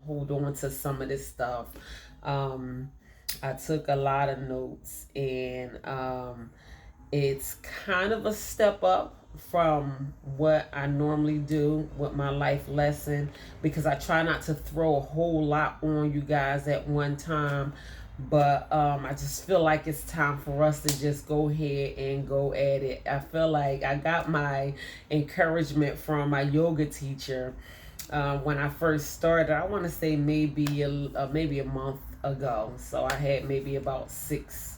hold on to some of this stuff. Um, I took a lot of notes, and it's kind of a step up from what I normally do with my life lesson, because I try not to throw a whole lot on you guys at one time. But I just feel like it's time for us to just go ahead and go at it. I feel like I got my encouragement from my yoga teacher when I first started. I want to say maybe a month ago. So I had maybe about six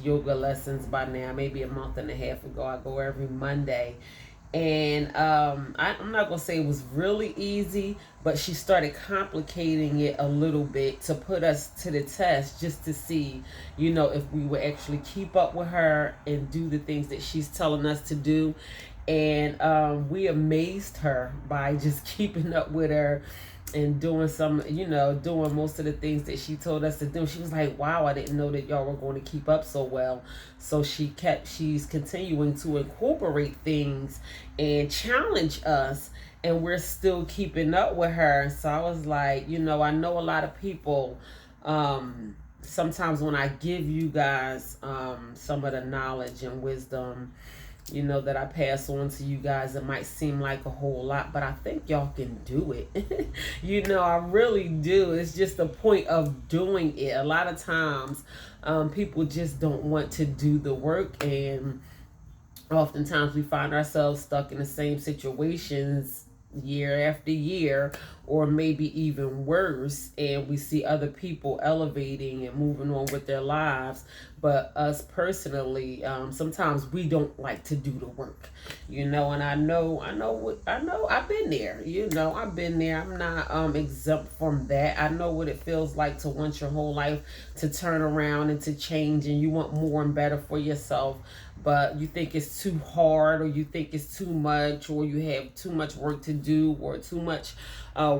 yoga lessons by now. Maybe a month and a half ago. I go every Monday, and I'm not gonna say it was really easy, but she started complicating it a little bit to put us to the test, just to see, if we would actually keep up with her and do the things that she's telling us to do. And we amazed her by just keeping up with her and doing doing most of the things that she told us to do. She was like, wow, I didn't know that y'all were going to keep up so well. So she's continuing to incorporate things and challenge us, and we're still keeping up with her. So I was like, I know a lot of people, sometimes when I give you guys some of the knowledge and wisdom, that I pass on to you guys, it might seem like a whole lot, but I think y'all can do it. I really do. It's just the point of doing it. A lot of times, people just don't want to do the work, and oftentimes we find ourselves stuck in the same situations year after year, or maybe even worse, and we see other people elevating and moving on with their lives, but us personally, sometimes we don't like to do the work. And I know I've been there. I've been there. I'm not exempt from that. I know what it feels like to want your whole life to turn around and to change, and you want more and better for yourself, but you think it's too hard, or you think it's too much, or you have too much work to do, or too much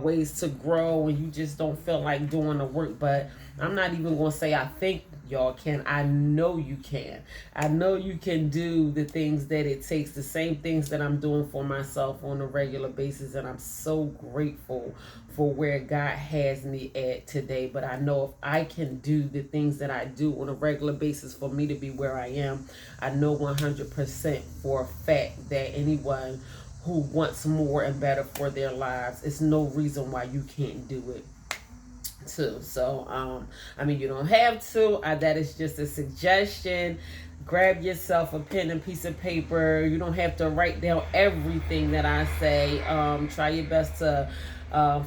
ways to grow, and you just don't feel like doing the work. But I'm not even going to say I think y'all can. I know you can. I know you can do the things that it takes, the same things that I'm doing for myself on a regular basis, and I'm so grateful for where God has me at today. But I know if I can do the things that I do on a regular basis for me to be where I am, I know 100% for a fact that anyone who wants more and better for their lives, it's no reason why you can't do it too. So you don't have to. That is just a suggestion. Grab yourself a pen and piece of paper. You don't have to write down everything that I say. Try your best to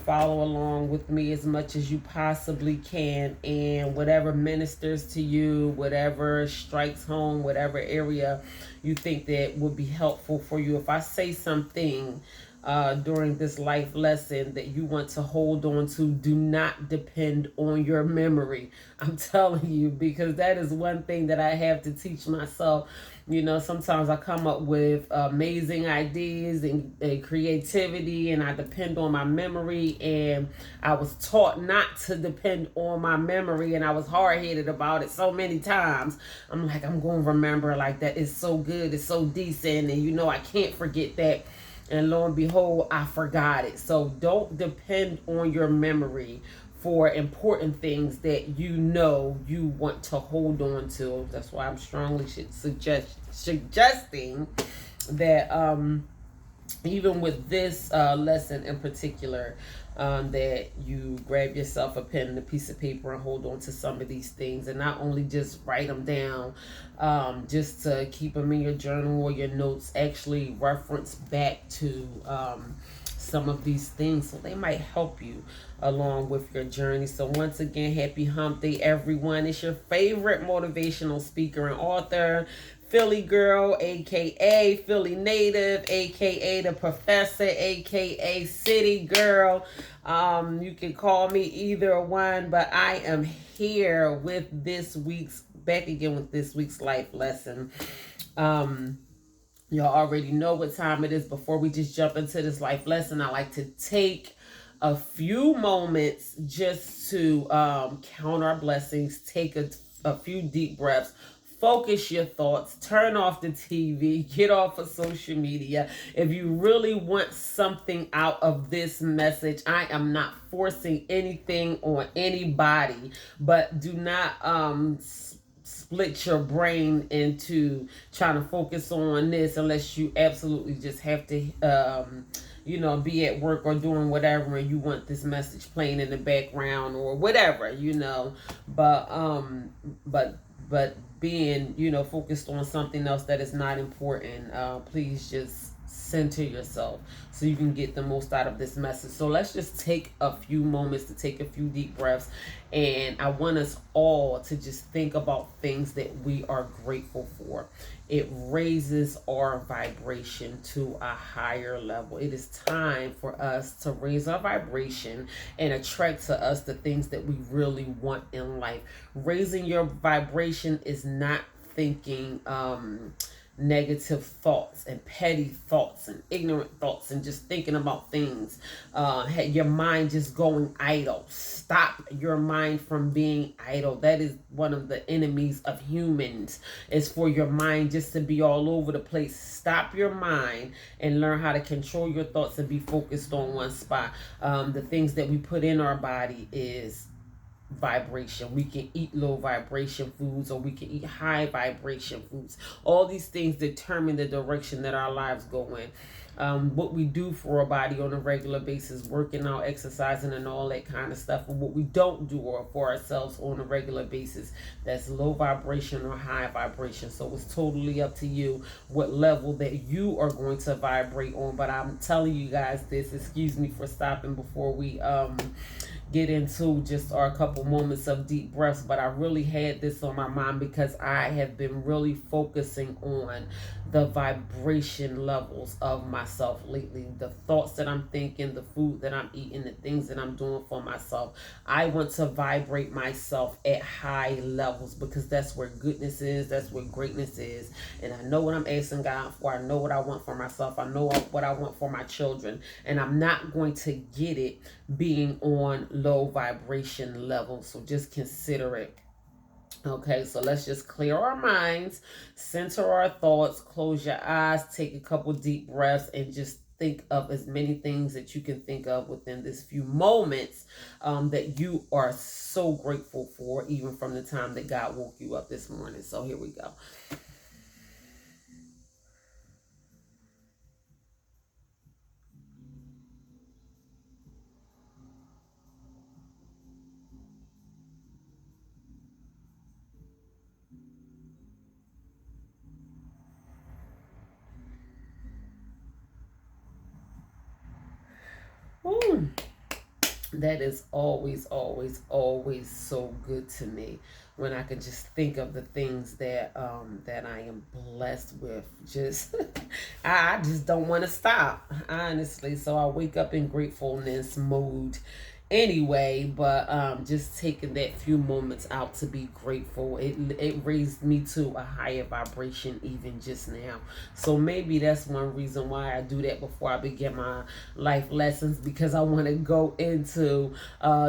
follow along with me as much as you possibly can, and whatever ministers to you, whatever strikes home, whatever area you think that would be helpful for you. If I say something during this life lesson that you want to hold on to, do not depend on your memory. I'm telling you, because that is one thing that I have to teach myself. Sometimes I come up with amazing ideas and creativity, and I depend on my memory. And I was taught not to depend on my memory, and I was hard headed about it so many times. I'm like, I'm going to remember like that. It's so good. It's so decent. And I can't forget that. And lo and behold, I forgot it. So don't depend on your memory for important things that you want to hold on to. That's why I'm strongly suggesting that even with this lesson in particular, that you grab yourself a pen and a piece of paper and hold on to some of these things, and not only just write them down, just to keep them in your journal or your notes. Actually reference back to some of these things, so they might help you along with your journey. So once again, happy hump day, everyone. It's your favorite motivational speaker and author, Philly girl, aka Philly native, aka the professor, aka city girl. You can call me either one, but I am here with back again with this week's life lesson. Y'all already know what time it is. Before we just jump into this life lesson, I like to take a few moments just to count our blessings, take a few deep breaths, focus your thoughts, turn off the TV, get off of social media. If you really want something out of this message, I am not forcing anything on anybody, but do not split your brain into trying to focus on this unless you absolutely just have to be at work or doing whatever and you want this message playing in the background or whatever, but being, focused on something else that is not important, please just center yourself so you can get the most out of this message. So let's just take a few moments to take a few deep breaths, and I want us all to just think about things that we are grateful for. It raises our vibration to a higher level. It is time for us to raise our vibration and attract to us the things that we really want in life. Raising your vibration is not thinking negative thoughts and petty thoughts and ignorant thoughts and just thinking about things. Your mind just going idle. Stop your mind from being idle. That is one of the enemies of humans, is for your mind just to be all over the place. Stop your mind and learn how to control your thoughts and be focused on one spot. The things that we put in our body is vibration. We can eat low vibration foods or we can eat high vibration foods. All these things determine the direction that our lives go in. What we do for our body on a regular basis, working out, exercising, and all that kind of stuff, and what we don't do or for ourselves on a regular basis, that's low vibration or high vibration. So it's totally up to you what level that you are going to vibrate on. But I'm telling you guys this, excuse me for stopping before we get into just our couple moments of deep breaths, but I really had this on my mind because I have been really focusing on the vibration levels of myself lately. The thoughts that I'm thinking, the food that I'm eating, the things that I'm doing for myself. I want to vibrate myself at high levels because that's where goodness is, that's where greatness is. And I know what I'm asking God for. I know what I want for myself. I know what I want for my children. And I'm not going to get it being on low vibration levels. So just consider it. Okay, so let's just clear our minds, center our thoughts, close your eyes, take a couple deep breaths, and just think of as many things that you can think of within this few moments that you are so grateful for, even from the time that God woke you up this morning. So here we go. Ooh. That is always, always, always so good to me when I can just think of the things that that I am blessed with. Just I just don't want to stop, honestly. So I wake up in gratefulness mode anyway, but just taking that few moments out to be grateful, it raised me to a higher vibration even just now. So maybe that's one reason why I do that before I begin my life lessons, because I want to go into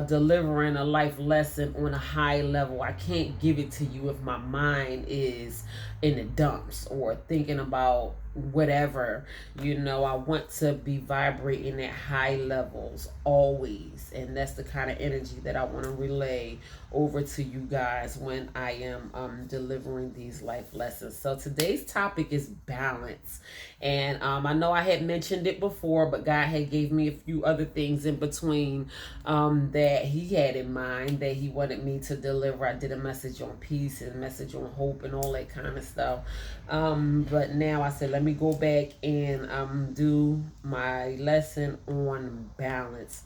delivering a life lesson on a high level. I can't give it to you if my mind is in the dumps or thinking about whatever. I want to be vibrating at high levels always, and that's the kind of energy that I want to relay over to you guys when I am delivering these life lessons. So today's topic is balance, and I know I had mentioned it before, but God had gave me a few other things in between that he had in mind that he wanted me to deliver. I did a message on peace and a message on hope and all that kind of stuff, but now I said let me go back and do my lesson on balance.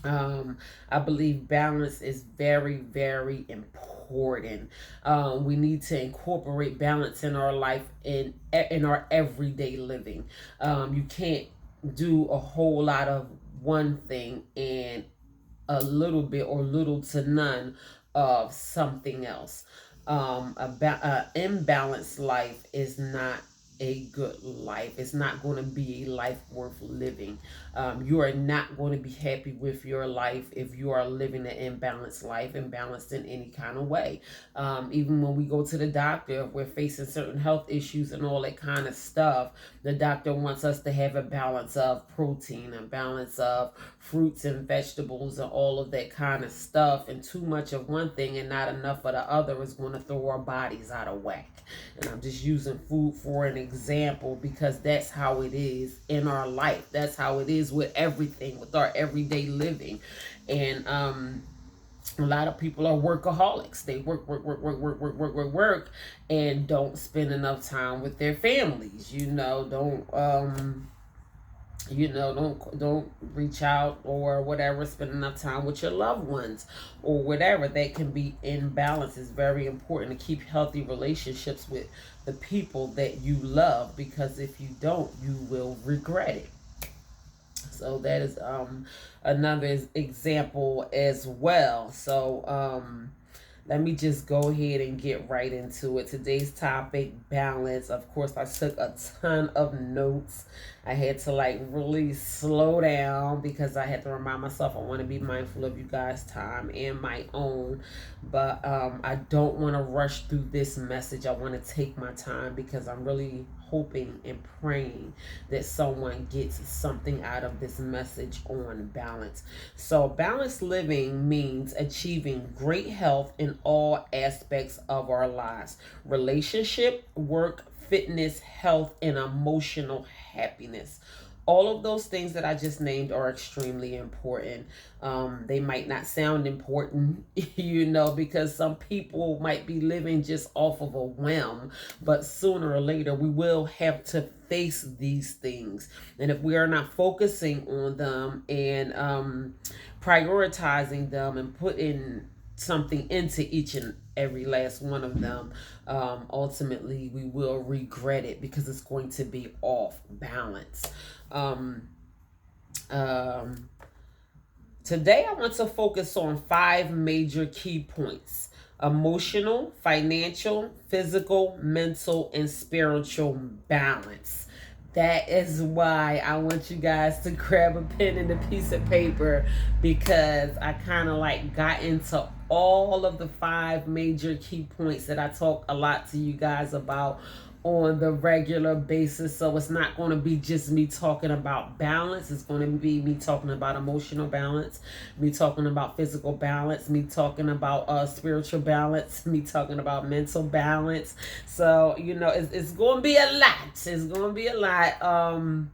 I believe balance is very, very important. We need to incorporate balance in our life, in our everyday living. You can't do a whole lot of one thing and a little bit or little to none of something else. A imbalanced life is not a good life. It's not going to be a life worth living. You are not going to be happy with your life if you are living an imbalanced life, imbalanced in any kind of way. Even when we go to the doctor, if we're facing certain health issues and all that kind of stuff, the doctor wants us to have a balance of protein, a balance of fruits and vegetables and all of that kind of stuff. And too much of one thing and not enough of the other is going to throw our bodies out of whack. And I'm just using food for an example because that's how it is in our life. That's how it is with everything, with our everyday living. And a lot of people are workaholics. They work, and don't spend enough time with their families. Don't reach out or whatever, spend enough time with your loved ones or whatever. That can be in balance. It's very important to keep healthy relationships with the people that you love, because if you don't, you will regret it. So that is another example as well. So let me just go ahead and get right into it. Today's topic, balance. Of course, I took a ton of notes. I had to really slow down because I had to remind myself I want to be mindful of you guys' time and my own. But I don't want to rush through this message. I want to take my time because I'm really hoping and praying that someone gets something out of this message on balance. So balanced living means achieving great health in all aspects of our lives: relationship, work, fitness, health, and emotional happiness. All of those things that I just named are extremely important. They might not sound important, because some people might be living just off of a whim, but sooner or later we will have to face these things. And if we are not focusing on them and prioritizing them and putting something into each and every last one of them, ultimately we will regret it because it's going to be off balance. Today I want to focus on 5 major key points: emotional, financial, physical, mental, and spiritual balance. That is why I want you guys to grab a pen and a piece of paper, because I kind of got into all of the 5 major key points that I talk a lot to you guys about on the regular basis. So it's not going to be just me talking about balance. It's going to be me talking about emotional balance, me talking about physical balance, me talking about spiritual balance, me talking about mental balance. So it's going to be a lot. It's going to be a lot.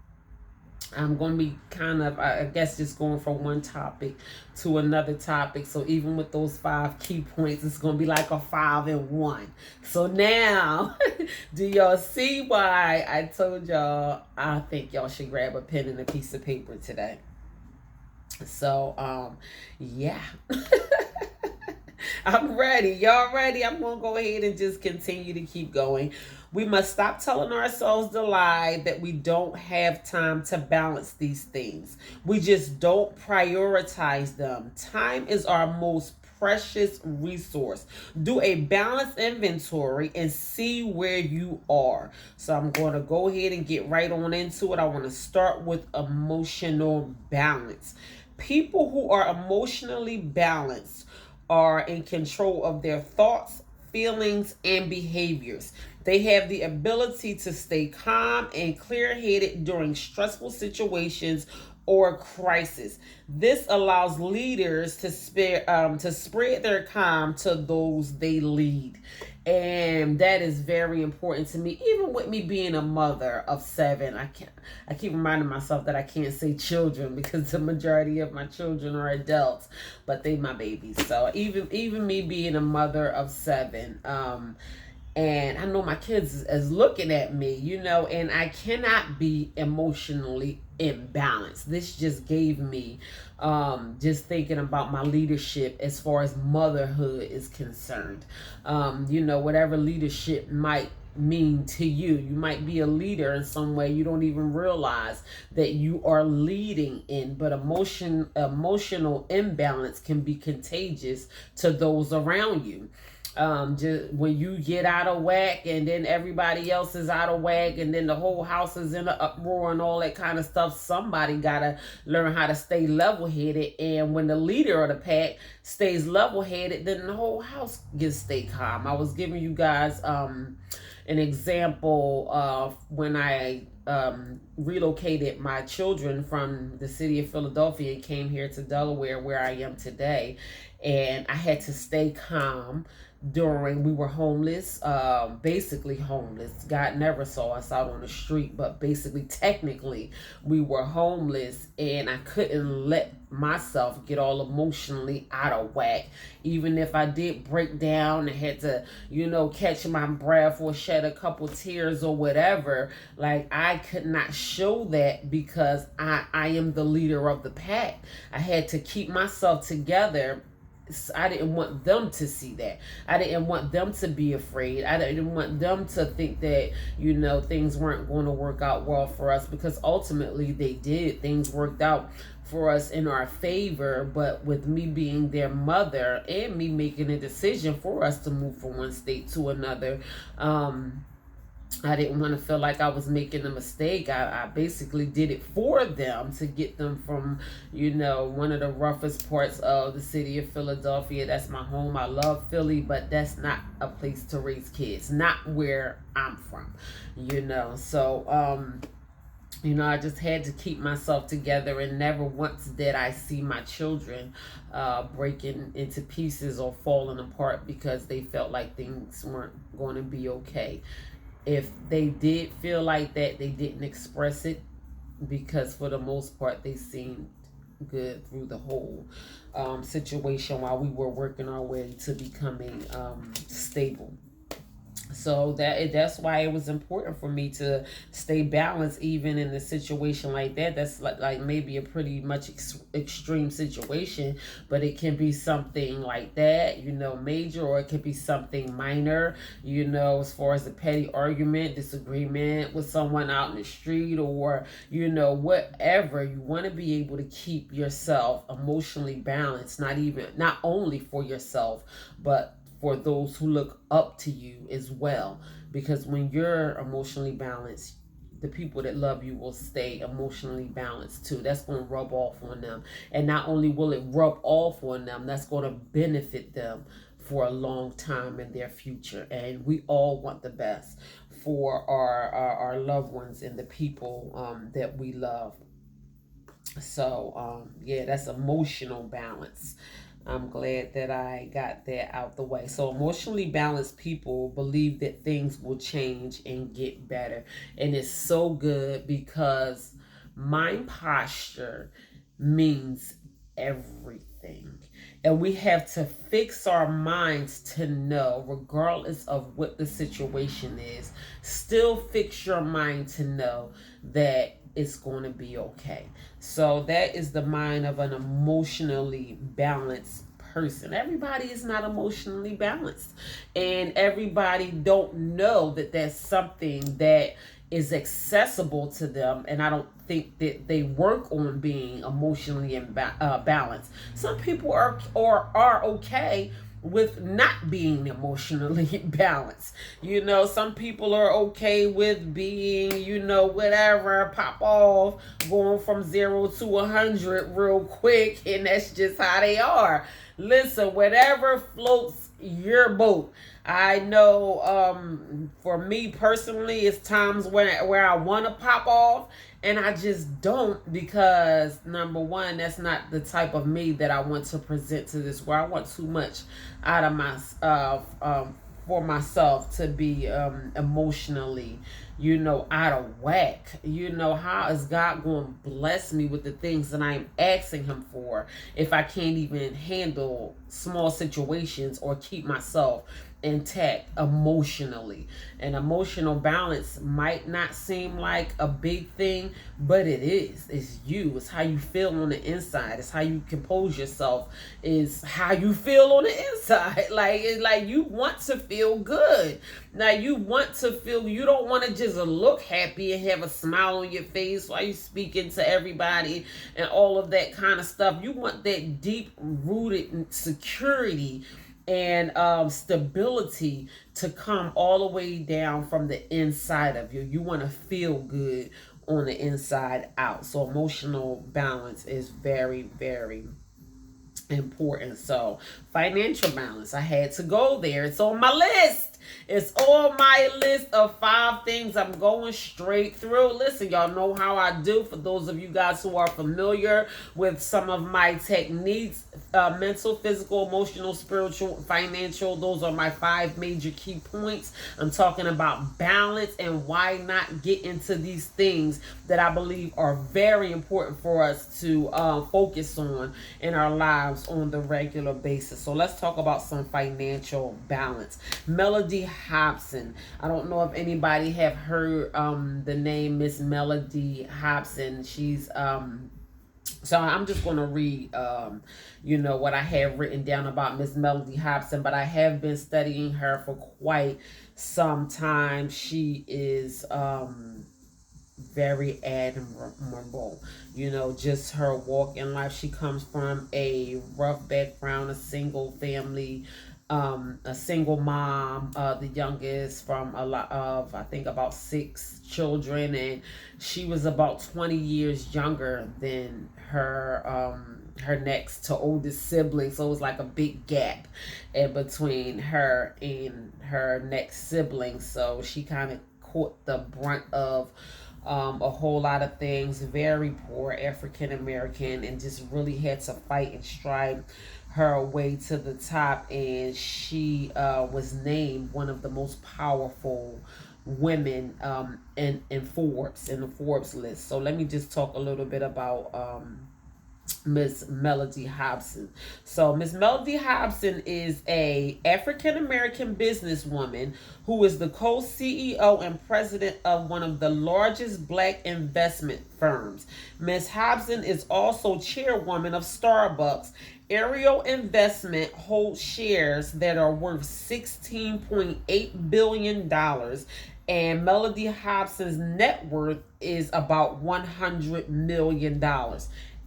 I'm going to be kind of, I guess, just going from one topic to another topic. So even with those 5 key points, it's going to be like a 5 in 1. So now, do y'all see why I told y'all I think y'all should grab a pen and a piece of paper today? So, yeah. I'm ready. Y'all ready? I'm going to go ahead and just continue to keep going. We must stop telling ourselves the lie that we don't have time to balance these things. We just don't prioritize them. Time is our most precious resource. Do a balanced inventory and see where you are. So I'm going to go ahead and get right on into it. I want to start with emotional balance. People who are emotionally balanced are in control of their thoughts, feelings, and behaviors. They have the ability to stay calm and clear-headed during stressful situations or crisis. This allows leaders to spread their calm to those they lead. And that is very important to me. Even with me being a mother of 7, I keep reminding myself that I can't say children because the majority of my children are adults, but they my babies. So even me being a mother of 7, and I know my kids is looking at me, and I cannot be emotionally imbalanced. This just gave me, just thinking about my leadership as far as motherhood is concerned. Whatever leadership might mean to you. You might be a leader in some way you don't even realize that you are leading in, but emotional imbalance can be contagious to those around you. Just when you get out of whack and then everybody else is out of whack and then the whole house is in an uproar and all that kind of stuff, somebody gotta learn how to stay level-headed. And when the leader of the pack stays level-headed, then the whole house gets stay calm. I was giving you guys an example of when I relocated my children from the city of Philadelphia and came here to Delaware, where I am today. And I had to stay calm during, we were homeless, basically homeless. God never saw us out on the street, but basically, technically, we were homeless, and I couldn't let myself get all emotionally out of whack. Even if I did break down and had to, catch my breath or shed a couple tears or whatever, like, I could not show that because I am the leader of the pack. I had to keep myself together. I didn't want them to see that. I didn't want them to be afraid. I didn't want them to think that, things weren't going to work out well for us, because ultimately they did. Things worked out for us in our favor, but with me being their mother and me making a decision for us to move from one state to another, I didn't want to feel like I was making a mistake. I basically did it for them to get them from, one of the roughest parts of the city of Philadelphia. That's my home. I love Philly, but that's not a place to raise kids. Not where I'm from, So, I just had to keep myself together, and never once did I see my children breaking into pieces or falling apart because they felt like things weren't going to be okay. If they did feel like that, they didn't express it, because for the most part, they seemed good through the whole situation while we were working our way to becoming stable. So that's why it was important for me to stay balanced, even in a situation like that. That's like maybe a pretty much extreme situation, but it can be something like that, major, or it could be something minor, as far as a petty argument, disagreement with someone out in the street, or, whatever. You want to be able to keep yourself emotionally balanced, not only for yourself, but for those who look up to you as well. Because when you're emotionally balanced, the people that love you will stay emotionally balanced too. That's going to rub off on them. And not only will it rub off on them, that's going to benefit them for a long time in their future. And we all want the best for our loved ones and the people that we love. So, that's emotional balance. I'm glad that I got that out the way. So emotionally balanced people believe that things will change and get better. And it's so good, because mind posture means everything. And we have to fix our minds to know, regardless of what the situation is, still fix your mind to know that it's going to be okay. So that is the mind of an emotionally balanced person. Everybody is not emotionally balanced, and everybody don't know that that's something that is accessible to them. And I don't think that they work on being emotionally balanced. Some people are okay with not being emotionally balanced. Some people are okay with being, whatever, pop off, going from 0 to 100 real quick, and that's just how they are. Listen, whatever floats your boat. I know for me personally, it's times where I want to pop off, and I just don't, because number one, that's not the type of me that I want to present to this world. I want too much out of myself for myself to be emotionally, out of whack. How is God going to bless me with the things that I'm asking him for if I can't even handle small situations or keep myself intact emotionally? And emotional balance might not seem like a big thing, but it is. It's you. It's how you feel on the inside. It's how you compose yourself. It's how you feel on the inside. Like you want to feel good. Now you want to feel, you don't want to just look happy and have a smile on your face while you speaking to everybody and all of that kind of stuff. You want that deep rooted security and stability to come all the way down from the inside of you. You want to feel good on the inside out. So emotional balance is very, very important. So financial balance, I had to go there. It's on my list. It's on my list of 5 things I'm going straight through. Listen, y'all know how I do. For those of you guys who are familiar with some of my techniques, mental, physical, emotional, spiritual, financial, those are my 5 major key points. I'm talking about balance and why not get into these things that I believe are very important for us to focus on in our lives on the regular basis. So let's talk about some financial balance. Mellody Hobson. I don't know if anybody have heard the name Miss Mellody Hobson. She's so I'm just going to read, what I have written down about Miss Mellody Hobson, but I have been studying her for quite some time. She is very admirable, just her walk in life. She comes from a rough background, a single family, a single mom, the youngest from a lot of, I think, about 6 children, and she was about 20 years younger than her next to oldest sibling. So it was like a big gap in between her and her next sibling. So she kind of caught the brunt of a whole lot of things. Very poor African American, and just really had to fight and strive her way to the top. And she was named one of the most powerful women in Forbes, in the Forbes list. So let me just talk a little bit about Miss Mellody Hobson. So Miss Mellody Hobson is a African American businesswoman who is the co-CEO and president of one of the largest Black investment firms. Miss Hobson is also chairwoman of Starbucks. Ariel Investment holds shares that are worth $16.8 billion, and Mellody Hobson's net worth is about $100 million,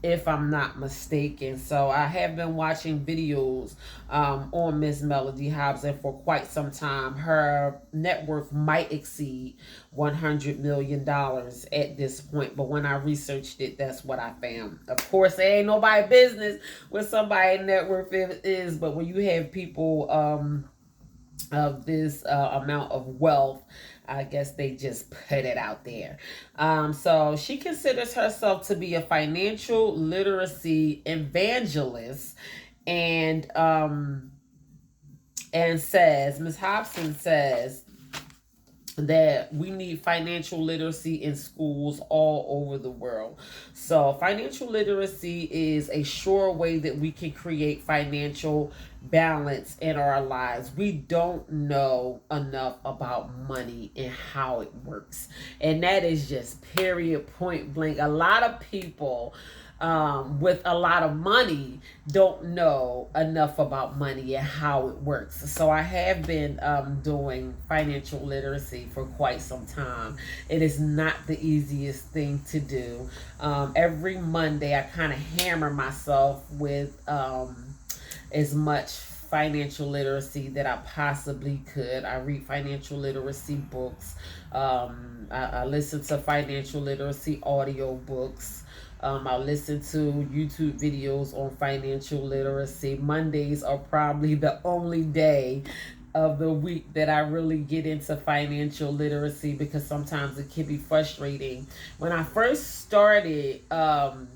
if I'm not mistaken. So I have been watching videos on Miss Mellody Hobson for quite some time. Her net worth might exceed $100 million at this point, but when I researched it, that's what I found. Of course, it ain't nobody business what somebody's net worth is, but when you have people of this amount of wealth, I guess they just put it out there. So she considers herself to be a financial literacy evangelist, and says, Ms. Hobson says that we need financial literacy in schools all over the world. So financial literacy is a sure way that we can create financial balance in our lives. We don't know enough about money and how it works. And that is just period, point blank. A lot of people with a lot of money don't know enough about money and how it works. So I have been doing financial literacy for quite some time. It is not the easiest thing to do. Every Monday I kind of hammer myself with as much financial literacy that I possibly could. I read financial literacy books. I listen to financial literacy audio books. I listen to YouTube videos on financial literacy. Mondays are probably the only day of the week that I really get into financial literacy, because sometimes it can be frustrating. When I first started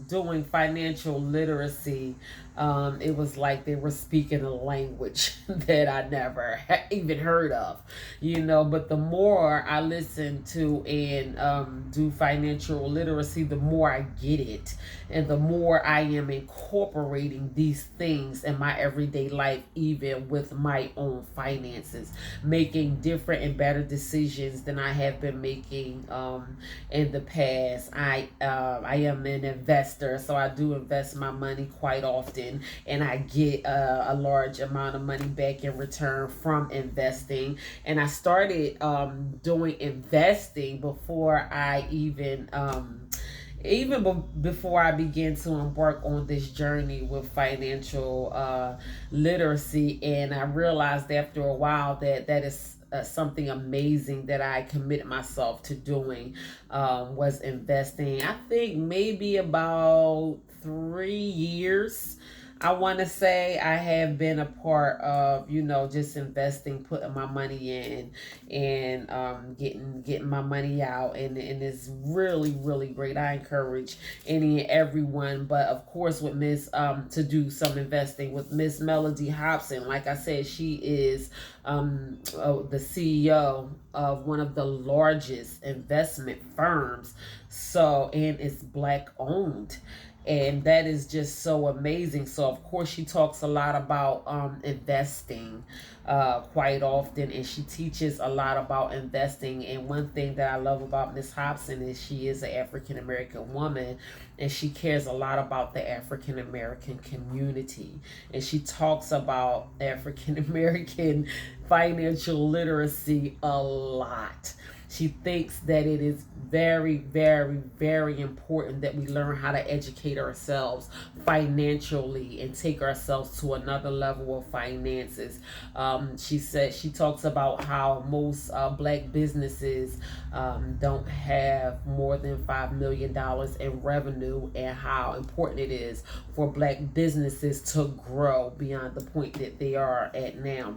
doing financial literacy, it was like they were speaking a language that I never even heard of, but the more I listen to and do financial literacy, the more I get it, and the more I am incorporating these things in my everyday life, even with my own finances, making different and better decisions than I have been making in the past. I am an investor, so I do invest my money quite often, and I get a large amount of money back in return from investing. And I started doing investing before I even even before I began to embark on this journey with financial literacy, and I realized after a while that that is something amazing that I committed myself to doing, was investing. I think maybe about 3 years, I want to say, I have been a part of, just investing, putting my money in, and getting my money out, and it's really really great. I encourage any and everyone, but of course with Miss to do some investing with Miss Melody Hobson. Like I said, she is the CEO of one of the largest investment firms, so, and it's black owned, and that is just so amazing. So of course she talks a lot about investing quite often, and she teaches a lot about investing. And one thing that I love about Miss Hobson is she is an African American woman, and she cares a lot about the African American community, and she talks about African American financial literacy a lot. She thinks that it is very, very, very important that we learn how to educate ourselves financially and take ourselves to another level of finances. She said, she talks about how most black businesses don't have more than $5 million in revenue, and how important it is for black businesses to grow beyond the point that they are at now.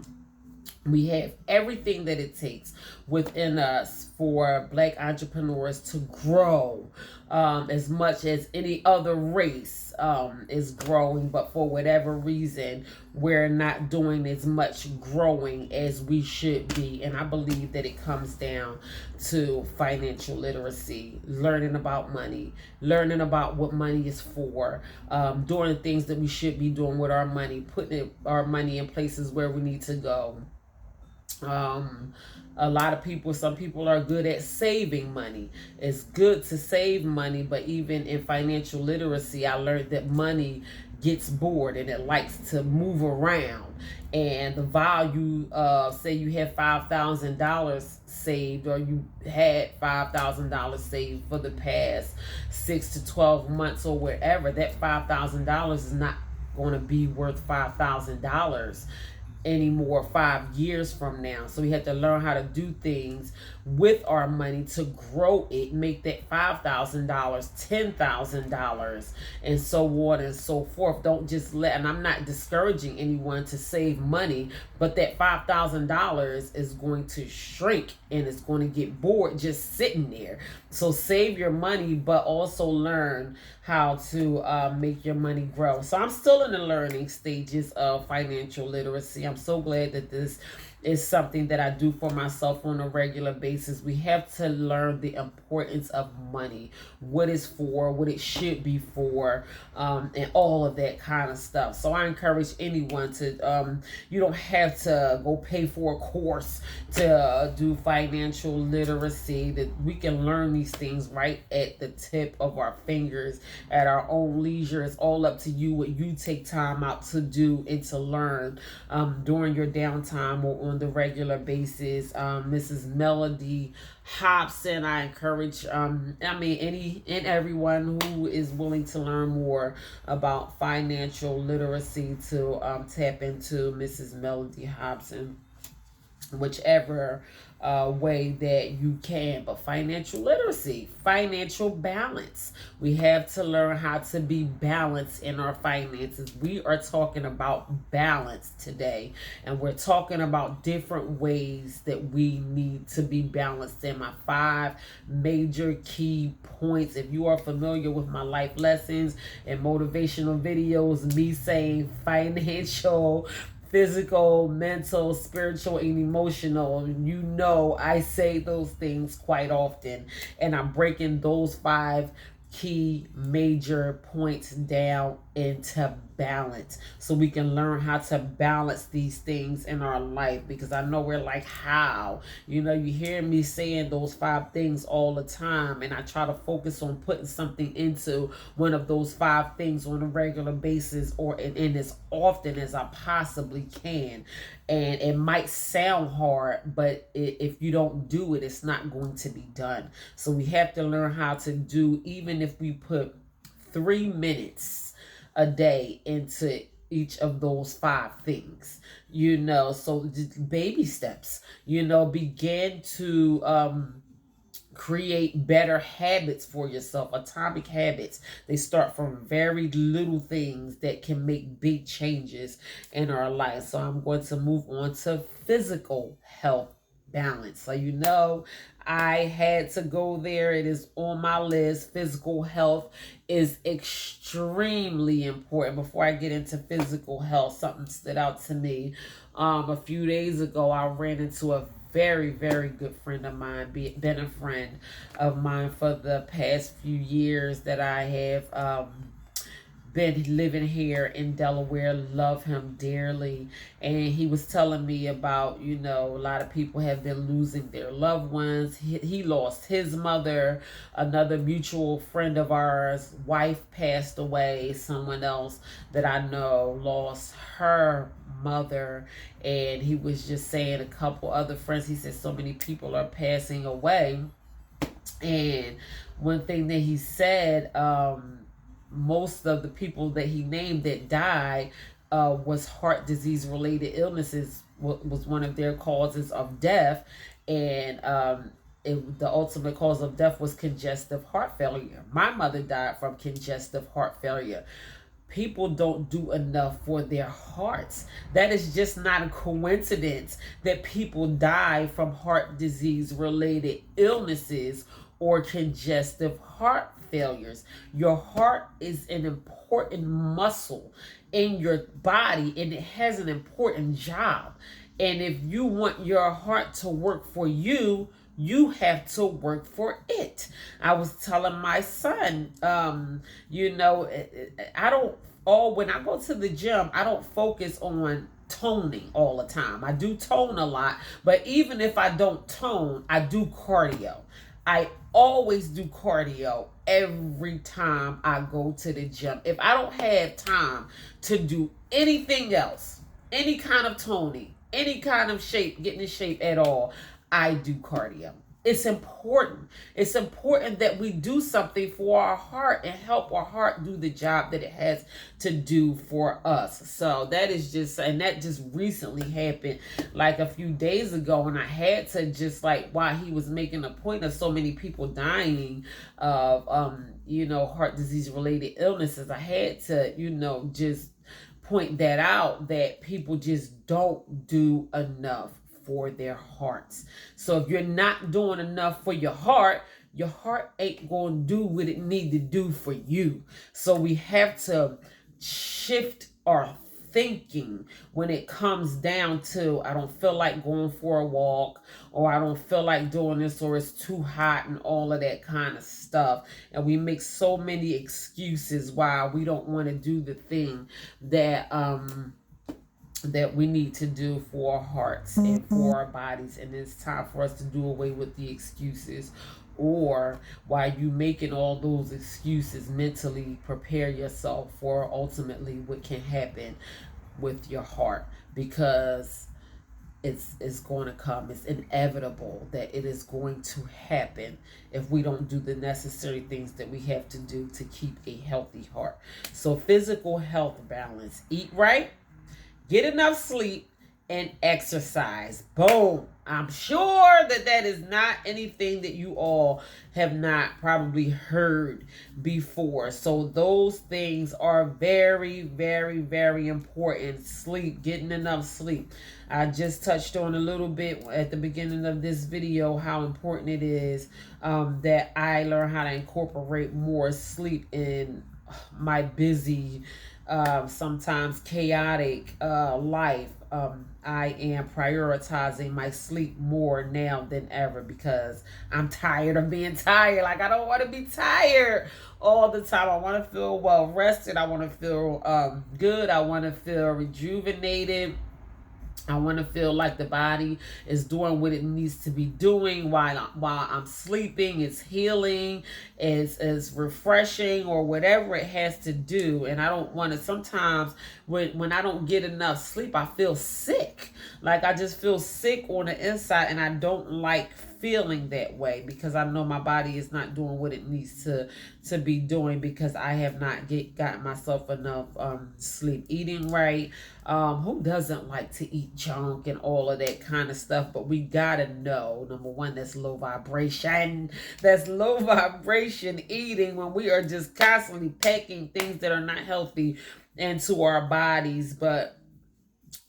We have everything that it takes within us for black entrepreneurs to grow as much as any other race is growing, but for whatever reason we're not doing as much growing as we should be. And I believe that it comes down to financial literacy, learning about money, learning about what money is for, doing the things that we should be doing with our money, putting our money in places where we need to go. A lot of people, some people are good at saving money. It's good to save money, but even in financial literacy, I learned that money gets bored and it likes to move around. And the value of, say you have $5,000 saved, or you had $5,000 saved for the past 6 to 12 months or wherever, that $5,000 is not going to be worth $5,000 anymore 5 years from now. So we have to learn how to do things with our money to grow it, make that $5,000 $10,000, and so on and so forth. Don't just let, and I'm not discouraging anyone to save money, but that $5,000 is going to shrink and it's going to get bored just sitting there. So save your money, but also learn how to make your money grow. So I'm still in the learning stages of financial literacy. I'm so glad that this is something that I do for myself on a regular basis. We have to learn the importance of money, what it's for, what it should be for, and all of that kind of stuff. So I encourage anyone to, you don't have to go pay for a course to do financial literacy, that we can learn these things right at the tip of our fingers at our own leisure. It's all up to you what you take time out to do and to learn during your downtime or on the regular basis. Mrs. Melody Hobson, I encourage any and everyone who is willing to learn more about financial literacy to tap into Mrs. Melody Hobson, whichever way that you can. But financial literacy, financial balance, we have to learn how to be balanced in our finances. We are talking about balance today, and we're talking about different ways that we need to be balanced in my 5 major key points. If you are familiar with my life lessons and motivational videos, me saying financial, physical, mental, spiritual, and emotional, you know I say those things quite often, and I'm breaking those 5 key major points down into balance, so we can learn how to balance these things in our life. Because I know we're like, how? You know, you hear me saying those 5 things all the time, and I try to focus on putting something into one of those 5 things on a regular basis, or in as often as I possibly can. And it might sound hard, but if you don't do it, it's not going to be done. So we have to learn how to do, even if we put 3 minutes a day into each of those 5 things, you know. So just baby steps, you know, begin to create better habits for yourself. Atomic habits, they start from very little things that can make big changes in our life. So I'm going to move on to physical health balance. So, you know, I had to go there. It is on my list. Physical health is extremely important. Before I get into physical health, something stood out to me. A few days ago, I ran into a very, very good friend of mine, been a friend of mine for the past few years that I have been living here in Delaware. Love him dearly. And he was telling me about, you know, a lot of people have been losing their loved ones. He lost his mother. Another mutual friend of ours, wife passed away. Someone else that I know lost her mother. And he was just saying, a couple other friends, he said so many people are passing away. And one thing that he said, most of the people that he named that died was heart disease related illnesses, was one of their causes of death. And the ultimate cause of death was congestive heart failure. My mother died from congestive heart failure. People don't do enough for their hearts. That is just not a coincidence that people die from heart disease related illnesses or congestive heart failures. Your heart is an important muscle in your body, and it has an important job. And if you want your heart to work for you, you have to work for it. I was telling my son, you know, when I go to the gym, I don't focus on toning all the time. I do tone a lot, but even if I don't tone, I do cardio. I always do cardio every time I go to the gym. If I don't have time to do anything else, any kind of toning, any kind of shape, getting in shape at all, I do cardio. It's important. It's important that we do something for our heart and help our heart do the job that it has to do for us. So that is just, and that just recently happened like a few days ago, and I had to just, like, while he was making a point of so many people dying of you know, heart disease related illnesses, I had to, you know, just point that out, that people just don't do enough for their hearts. So if you're not doing enough for your heart ain't going to do what it need to do for you. So we have to shift our thinking when it comes down to, I don't feel like going for a walk, or I don't feel like doing this, or it's too hot, and all of that kind of stuff. And we make so many excuses why we don't want to do the thing that that we need to do for our hearts and for our bodies. And it's time for us to do away with the excuses. Or while you making all those excuses, mentally prepare yourself for ultimately what can happen with your heart, because it's going to come. It's inevitable that it is going to happen if we don't do the necessary things that we have to do to keep a healthy heart. So physical health balance: eat right, get enough sleep, and exercise. Boom. I'm sure that is not anything that you all have not probably heard before. So those things are very, very, very important. Sleep, getting enough sleep. I just touched on a little bit at the beginning of this video how important it is that I learn how to incorporate more sleep in my busy sometimes chaotic life, I am prioritizing my sleep more now than ever because I'm tired of being tired. Like, I don't want to be tired all the time. I want to feel well rested. I want to feel good. I want to feel rejuvenated. I want to feel like the body is doing what it needs to be doing while I'm sleeping. It's healing, it's refreshing, or whatever it has to do. And I don't want to. Sometimes when I don't get enough sleep, I feel sick. Like, I just feel sick on the inside, and I don't like feeling that way because I know my body is not doing what it needs to be doing because I have not got myself enough sleep. Eating right. Who doesn't like to eat junk and all of that kind of stuff? But we gotta know, number one, that's low vibration. That's low vibration eating, when we are just constantly packing things that are not healthy into our bodies. But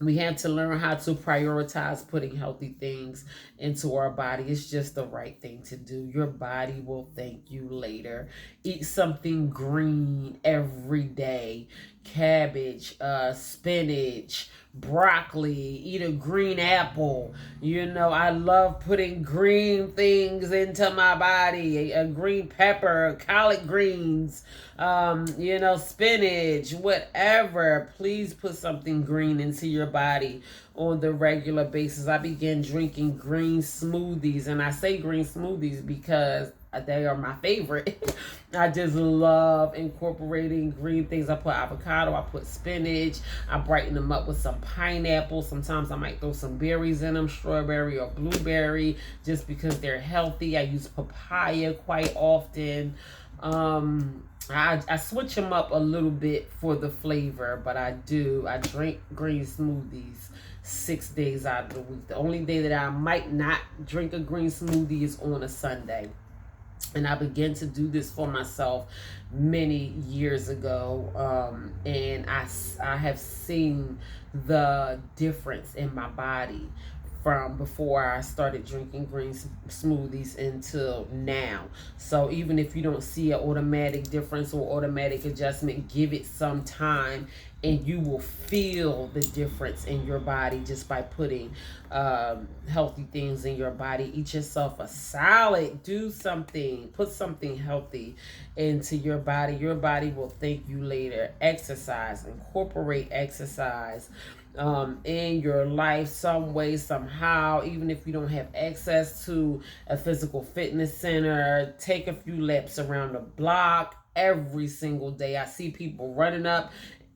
we have to learn how to prioritize putting healthy things into our body. It's just the right thing to do. Your body will thank you later. Eat something green every day. Cabbage, spinach, broccoli, eat a green apple. You know, I love putting green things into my body. A green pepper, collard greens, you know, spinach, whatever. Please put something green into your body on the regular basis. I began drinking green smoothies, and I say green smoothies because they are my favorite. I just love incorporating green things. I put avocado, I put spinach, I brighten them up with some pineapple. Sometimes I might throw some berries in them, strawberry or blueberry, just because they're healthy. I use papaya quite often. I switch them up a little bit for the flavor, but I drink green smoothies 6 days out of the week. The only day that I might not drink a green smoothie is on a Sunday. And I began to do this for myself many years ago. And I have seen the difference in my body from before I started drinking green smoothies until now. So even if you don't see an automatic difference or automatic adjustment, give it some time and you will feel the difference in your body just by putting healthy things in your body. Eat yourself a salad. Do something. Put something healthy into your body. Your body will thank you later. Exercise. Incorporate exercise in your life some way, somehow. Even if you don't have access to a physical fitness center, take a few laps around the block every single day. I see people running up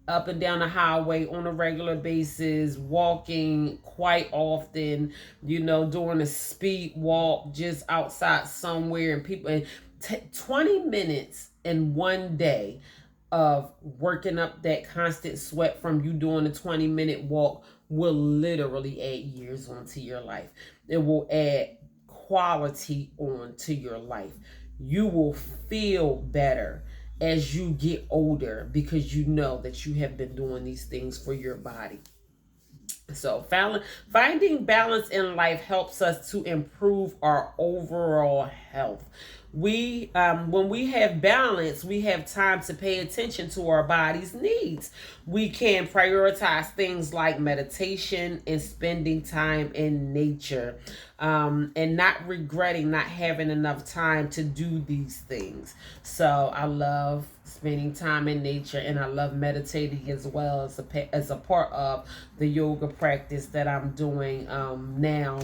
and down the highway on a regular basis, walking quite often, you know, doing a speed walk just outside somewhere, and people, 20 minutes in one day of working up that constant sweat from you doing a 20-minute walk will literally add years onto your life. It will add quality onto your life. You will feel better as you get older because you know that you have been doing these things for your body. So finding balance in life helps us to improve our overall health. When we have balance, we have time to pay attention to our body's needs. We can prioritize things like meditation and spending time in nature, and not regretting not having enough time to do these things. So I love spending time in nature, and I love meditating as well as a part of the yoga practice that I'm doing now.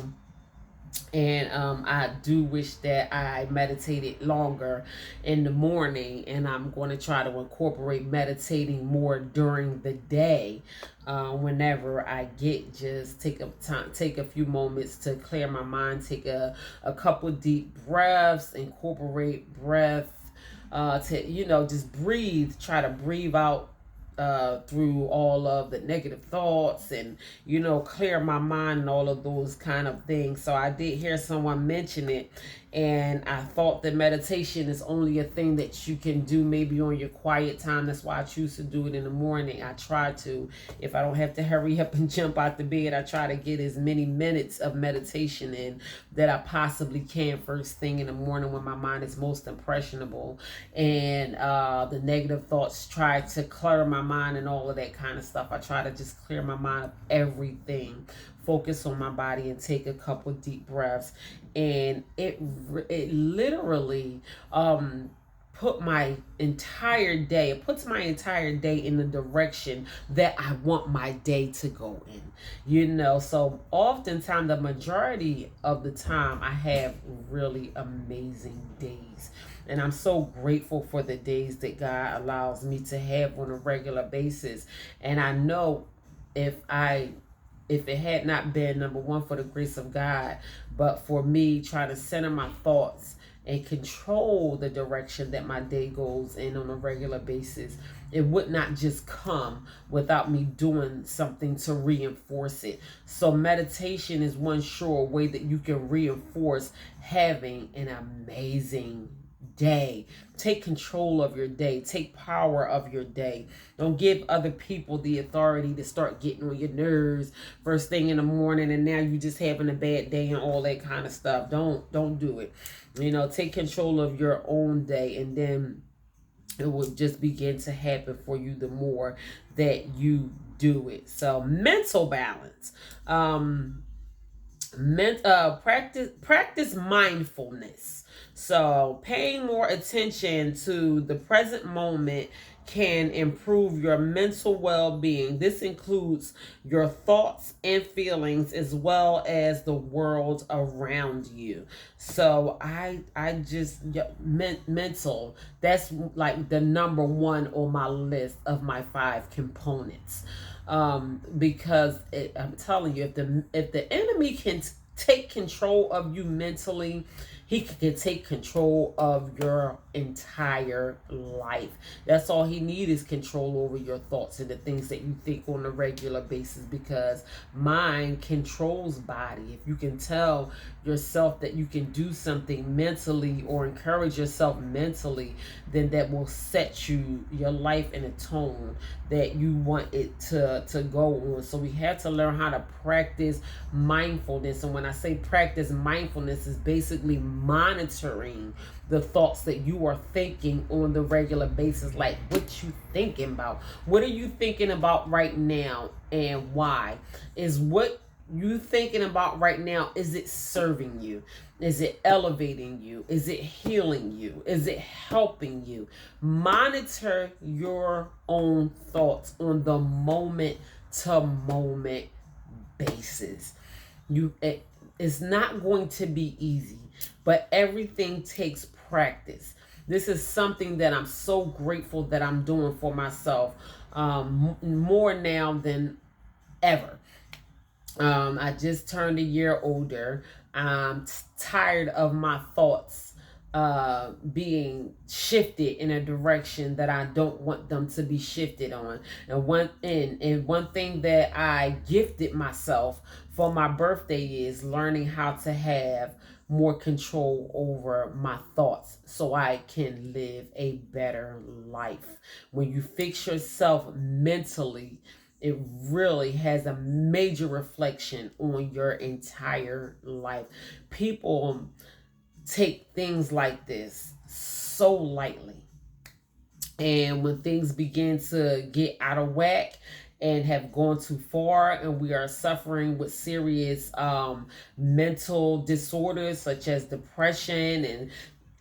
And I do wish that I meditated longer in the morning, and I'm going to try to incorporate meditating more during the day. Whenever I get, just take a few moments to clear my mind, take a couple deep breaths, incorporate breath, to, you know, just breathe, try to breathe out through all of the negative thoughts, and, you know, clear my mind and all of those kind of things. So I did hear someone mention it And I thought that meditation is only a thing that you can do maybe on your quiet time. That's why I choose to do it in the morning. I try to. If I don't have to hurry up and jump out the bed, I try to get as many minutes of meditation in that I possibly can first thing in the morning when my mind is most impressionable. And the negative thoughts try to clutter my mind and all of that kind of stuff. I try to just clear my mind of everything, focus on my body, and take a couple deep breaths. And it literally puts my entire day in the direction that I want my day to go in. So oftentimes, the majority of the time, I have really amazing days. And I'm so grateful for the days that God allows me to have on a regular basis. And I know if it had not been, number one, for the grace of God, but for me trying to center my thoughts and control the direction that my day goes in on a regular basis, it would not just come without me doing something to reinforce it. So meditation is one sure way that you can reinforce having an amazing day. Take control of your day. Take power of your day. Don't give other people the authority to start getting on your nerves first thing in the morning, and now you just having a bad day and all that kind of stuff. Don't do it. Take control of your own day, and then it will just begin to happen for you the more that you do it. So mental balance. Practice mindfulness. So paying more attention to the present moment can improve your mental well-being. This includes your thoughts and feelings as well as the world around you. So I just mental, that's like the number one on my list of my 5 components. Because I'm telling you, if the enemy can take control of you mentally, he can take control of your entire life. That's all he needs, is control over your thoughts and the things that you think on a regular basis, because mind controls body. If you can tell yourself that you can do something mentally or encourage yourself mentally, then that will set your life in a tone that you want it to go on. So we have to learn how to practice mindfulness. And when I say practice mindfulness, is basically monitoring the thoughts that you are thinking on the regular basis. Like, what you thinking about? What are you thinking about right now, and why? Is what you thinking about right now, is it serving you? Is it elevating you? Is it healing you? Is it helping you? Monitor your own thoughts on the moment to moment basis. It's not going to be easy, but everything takes practice. This is something that I'm so grateful that I'm doing for myself, more now than ever. I just turned a year older. I'm tired of my thoughts being shifted in a direction that I don't want them to be shifted on. And one thing that I gifted myself for my birthday is learning how to have more control over my thoughts so I can live a better life. When you fix yourself mentally, it really has a major reflection on your entire life. People take things like this so lightly. And when things begin to get out of whack and have gone too far, and we are suffering with serious mental disorders such as depression and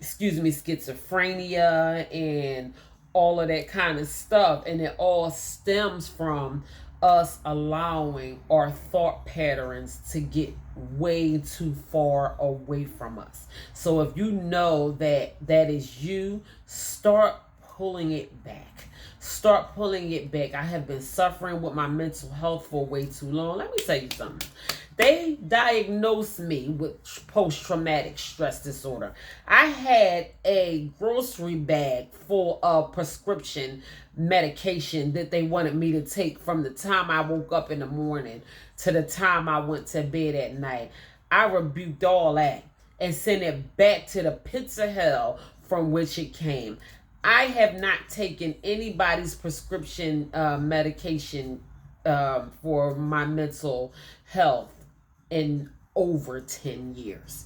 schizophrenia and all of that kind of stuff, and it all stems from us allowing our thought patterns to get way too far away from us. So if you know that is you, start pulling it back. Start pulling it back. I have been suffering with my mental health for way too long. Let me tell you something. They diagnosed me with post-traumatic stress disorder. I had a grocery bag full of prescription medication that they wanted me to take from the time I woke up in the morning to the time I went to bed at night. I rebuked all that. and send it back to the pits of hell from which it came. I have not taken anybody's prescription medication for my mental health in over 10 years.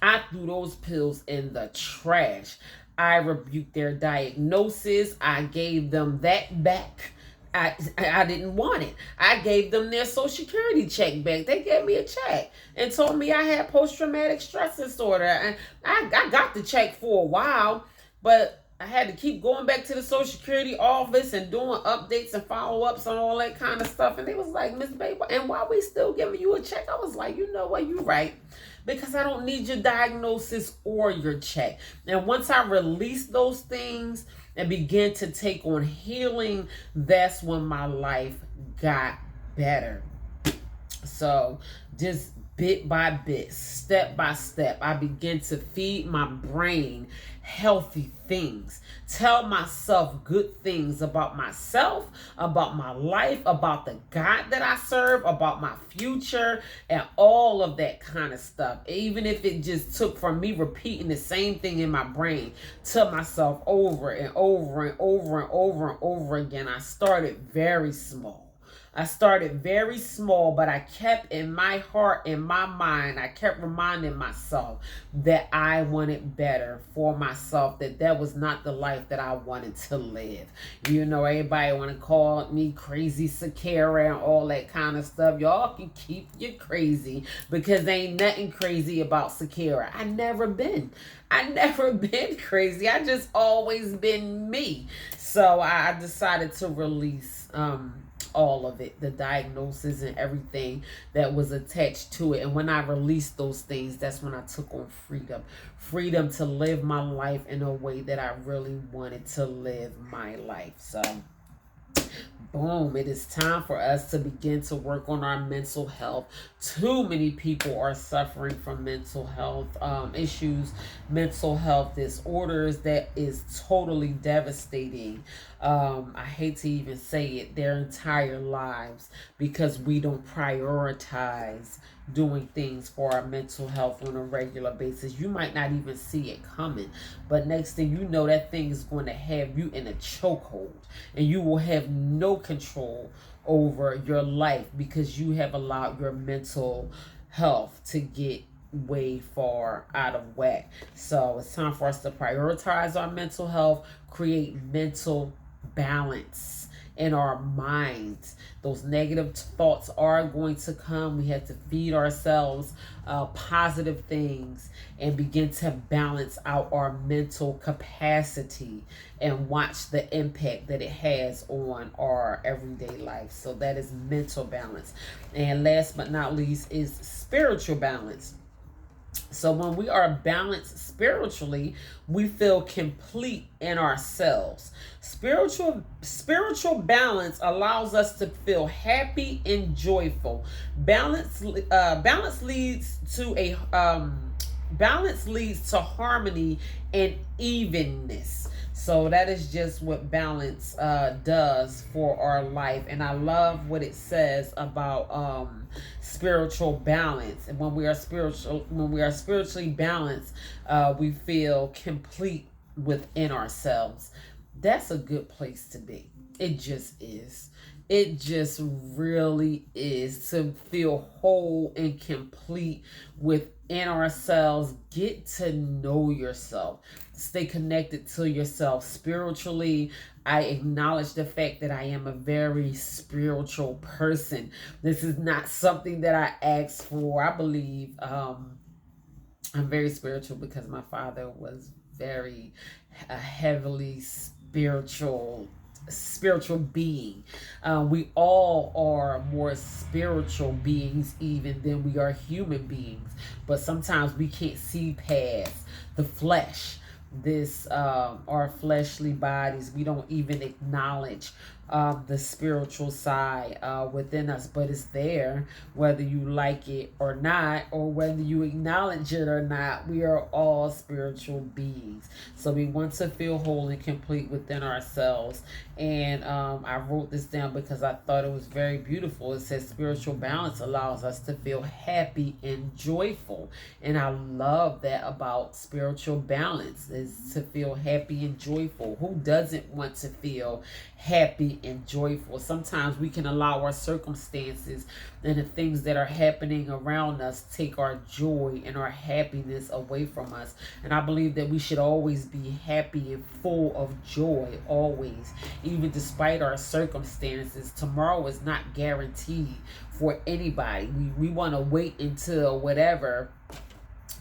I threw those pills in the trash. I rebuked their diagnosis. I gave them that back. I didn't want it. I gave them their Social Security check back. They gave me a check and told me I had post-traumatic stress disorder. And I got the check for a while, but I had to keep going back to the Social Security office and doing updates and follow-ups on all that kind of stuff. And they was like, Miss Baby, and why we still giving you a check? I was like, you know what, you're right. Because I don't need your diagnosis or your check. And once I released those things and began to take on healing, that's when my life got better. So just bit by bit, step by step, I begin to feed my brain healthy things. Tell myself good things about myself, about my life, about the God that I serve, about my future, and all of that kind of stuff. Even if it just took from me repeating the same thing in my brain to myself over and over and over and over and over again. I started very small. But I kept in my heart, in my mind, I kept reminding myself that I wanted better for myself, that was not the life that I wanted to live. You know, everybody want to call me crazy Sakara and all that kind of stuff. Y'all can keep you crazy because ain't nothing crazy about Sakara. I never been crazy. I just always been me. So I decided to release all of it, the diagnosis and everything that was attached to it. And when I released those things, that's when I took on freedom to live my life in a way that I really wanted to live my life. So boom, it is time for us to begin to work on our mental health. Too many people are suffering from mental health issues, mental health disorders that is totally devastating. I hate to even say it, their entire lives, because we don't prioritize doing things for our mental health on a regular basis. You might not even see it coming, but next thing you know, that thing is going to have you in a chokehold, and you will have no control over your life because you have allowed your mental health to get way far out of whack. So it's time for us to prioritize our mental health, create mental balance in our minds. Those negative thoughts are going to come. We have to feed ourselves positive things and begin to balance out our mental capacity and watch the impact that it has on our everyday life. So that is mental balance. And last but not least is spiritual balance. So when we are balanced spiritually, we feel complete in ourselves. Spiritual balance allows us to feel happy and joyful. Balance leads to harmony and evenness. So that is just what balance does for our life. And I love what it says about spiritual balance. And when we are spiritually balanced, we feel complete within ourselves. That's a good place to be. It just is. It just really is, to feel whole and complete within ourselves. Get to know yourself. Stay connected to yourself spiritually. I acknowledge the fact that I am a very spiritual person. This is not something that I asked for. I believe I'm very spiritual because my father was very heavily spiritual being. We all are more spiritual beings even than we are human beings, but sometimes we can't see past the flesh, our fleshly bodies. We don't even acknowledge the spiritual side within us, but it's there whether you like it or not, or whether you acknowledge it or not. We are all spiritual beings, so we want to feel whole and complete within ourselves. And I wrote this down because I thought it was very beautiful. It says spiritual balance allows us to feel happy and joyful, and I love that about spiritual balance, is to feel happy and joyful. Who doesn't want to feel happy and joyful? Sometimes we can allow our circumstances and the things that are happening around us take our joy and our happiness away from us. And I believe that we should always be happy and full of joy, always, even despite our circumstances. Tomorrow is not guaranteed for anybody. We want to wait until whatever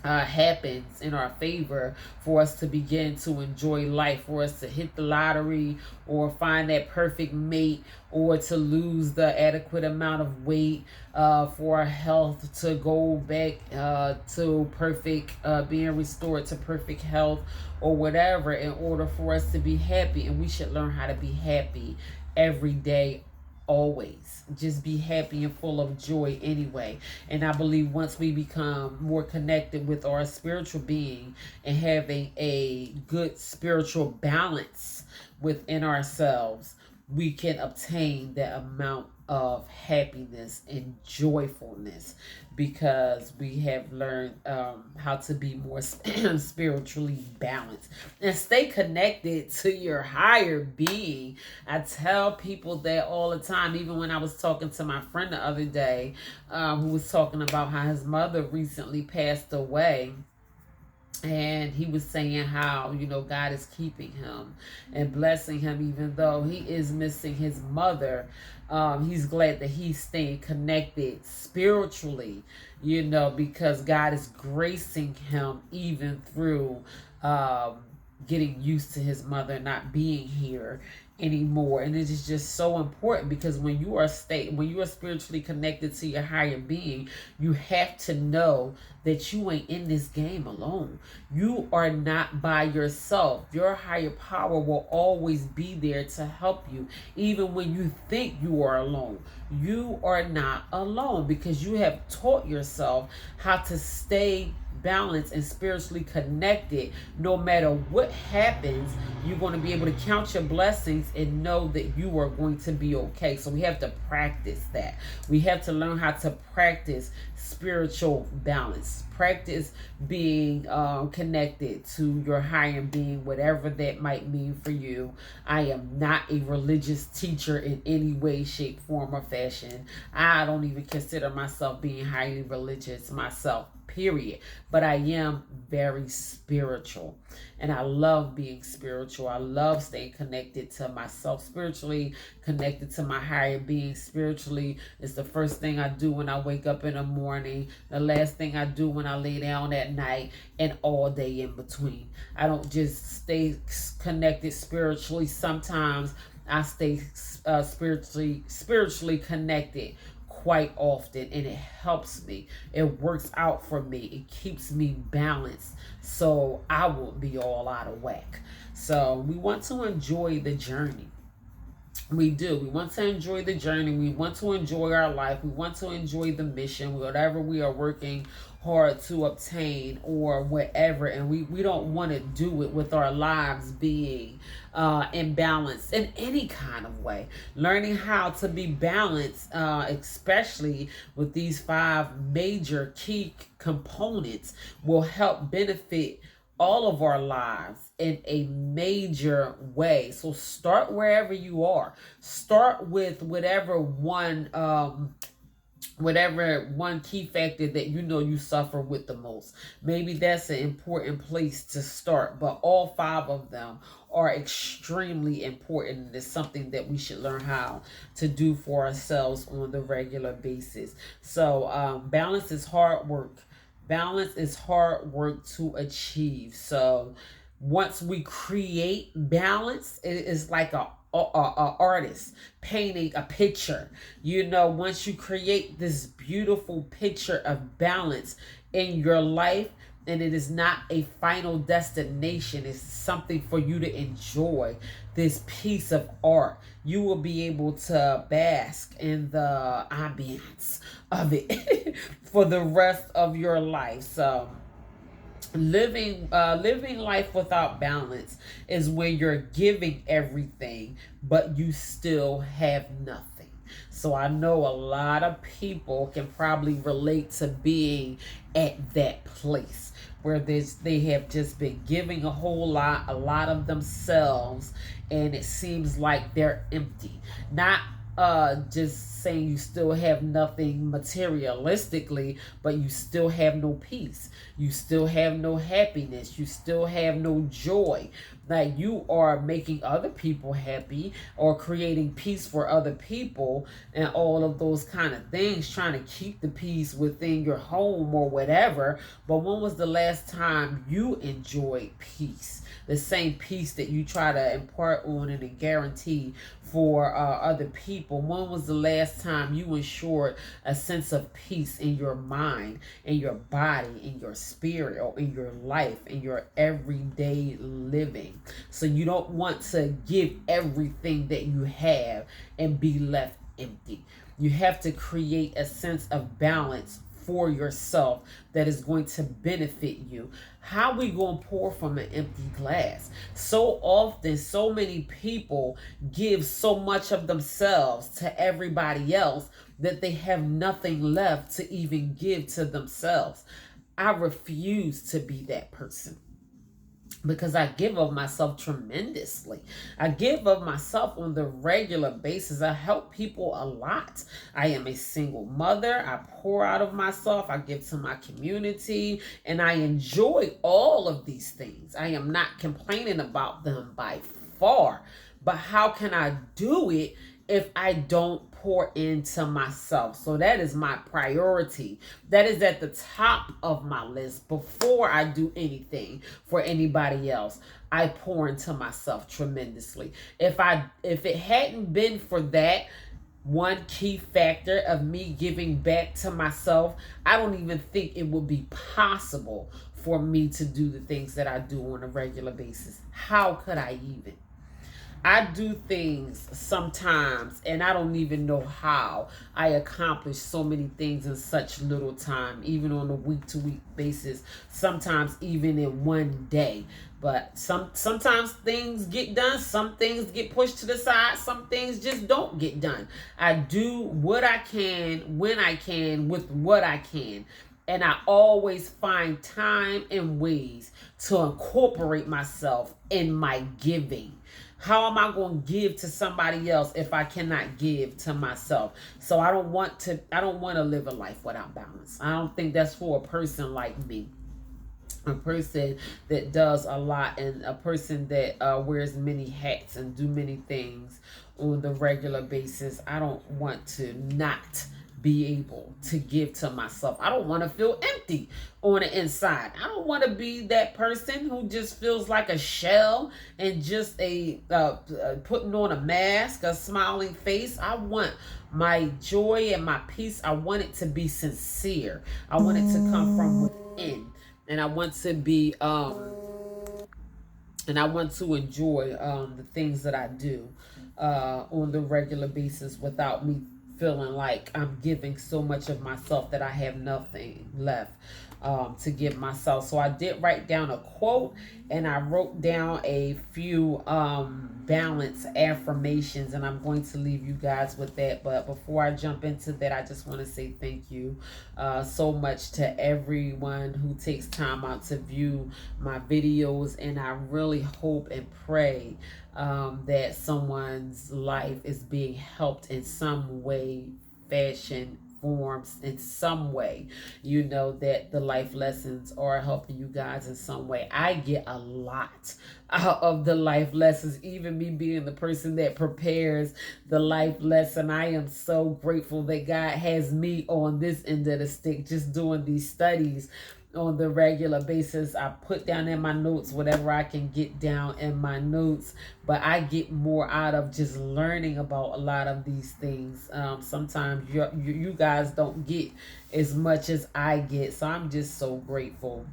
happens in our favor for us to begin to enjoy life, for us to hit the lottery or find that perfect mate, or to lose the adequate amount of weight, for our health to go back to perfect, being restored to perfect health or whatever, in order for us to be happy. And we should learn how to be happy every day, always. Just be happy and full of joy anyway. And I believe once we become more connected with our spiritual being and having a good spiritual balance within ourselves, we can obtain that amount of happiness and joyfulness, because we have learned how to be more spiritually balanced and stay connected to your higher being. I tell people that all the time, even when I was talking to my friend the other day, who was talking about how his mother recently passed away. And he was saying how, God is keeping him and blessing him, even though he is missing his mother. He's glad that he's staying connected spiritually, because God is gracing him even through getting used to his mother not being here anymore. And it is just so important, because when you are spiritually connected to your higher being, you have to know that you ain't in this game alone. You are not by yourself. Your higher power will always be there to help you, even when you think you are alone. You are not alone, because you have taught yourself how to stay balanced and spiritually connected. No matter what happens, you're going to be able to count your blessings and know that you are going to be okay. So we have to practice that. We have to learn how to practice spiritual balance, practice being connected to your higher being, whatever that might mean for you. I am not a religious teacher in any way, shape, form, or fashion. I don't even consider myself being highly religious myself, period. But I am very spiritual, and I love being spiritual. I love staying connected to myself spiritually, connected to my higher being spiritually. It's the first thing I do when I wake up in the morning, the last thing I do when I lay down at night, and all day in between. I don't just stay connected spiritually. Sometimes I stay spiritually connected quite often, and it helps me. It works out for me. It keeps me balanced, so I won't be all out of whack. So we want to enjoy the journey. We do. We want to enjoy the journey. We want to enjoy our life. We want to enjoy the mission, whatever we are working hard to obtain or whatever. And we don't want to do it with our lives being imbalanced in any kind of way. Learning how to be balanced, especially with these 5 major key components, will help benefit all of our lives in a major way. So start wherever you are. Start with whatever one key factor that you suffer with the most. Maybe that's an important place to start, but all 5 of them are extremely important, and it's something that we should learn how to do for ourselves on the regular basis. So balance is hard work. Balance is hard work to achieve. So once we create balance, it is like a artist painting a picture. Once you create this beautiful picture of balance in your life and it is not a final destination. It's something for you to enjoy, this piece of art. You will be able to bask in the ambience of it for the rest of your life. So living life without balance is when you're giving everything but you still have nothing. So I know a lot of people can probably relate to being at that place where they have just been giving a lot of themselves, and it seems like they're empty. Not just saying you still have nothing materialistically, but you still have no peace. You still have no happiness. You still have no joy. Like, you are making other people happy or creating peace for other people and all of those kind of things, trying to keep the peace within your home or whatever. But when was the last time you enjoyed peace? The same peace that you try to impart on and guarantee for other people. When was the last time you ensured a sense of peace in your mind, in your body, in your spirit, or in your life, in your everyday living? So you don't want to give everything that you have and be left empty. You have to create a sense of balance for yourself that is going to benefit you. How we going to pour from an empty glass? So often, so many people give so much of themselves to everybody else that they have nothing left to even give to themselves. I refuse to be that person, because I give of myself tremendously. I give of myself on the regular basis. I help people a lot. I am a single mother. I pour out of myself. I give to my community, and I enjoy all of these things. I am not complaining about them by far. But how can I do it if I don't pour into myself? So that is my priority. That is at the top of my list before I do anything for anybody else. I pour into myself tremendously. If it hadn't been for that one key factor of me giving back to myself, I don't even think it would be possible for me to do the things that I do on a regular basis. How could I even? I do things sometimes, and I don't even know how I accomplish so many things in such little time, even on a week-to-week basis, sometimes even in one day. But sometimes things get done, some things get pushed to the side, some things just don't get done. I do what I can, when I can, with what I can. And I always find time and ways to incorporate myself in my giving. How am I going to give to somebody else if I cannot give to myself? So I don't want to live a life without balance. I don't think that's for a person like me. A person that does a lot, and a person that wears many hats and do many things on the regular basis. I don't want to not be able to give to myself. I don't want to feel empty on the inside. I don't want to be that person who just feels like a shell and just a putting on a mask, a smiling face. I want my joy and my peace. I want it to be sincere. I want it to come from within, and I want to be and I want to enjoy the things that I do on the regular basis without me feeling like I'm giving so much of myself that I have nothing left to give myself. So I did write down a quote, and I wrote down a few balance affirmations, and I'm going to leave you guys with that. But before I jump into that, I just want to say thank you so much to everyone who takes time out to view my videos, and I really hope and pray that someone's life is being helped in some way, fashion, forms, in some way. You know that the life lessons are helping you guys in some way. I get a lot out of the life lessons, even me being the person that prepares the life lesson. I am so grateful that God has me on this end of the stick, just doing these studies on the regular basis. I put down in my notes whatever I can get down in my notes, but I get more out of just learning about a lot of these things. Sometimes you guys don't get as much as I get, so I'm just so grateful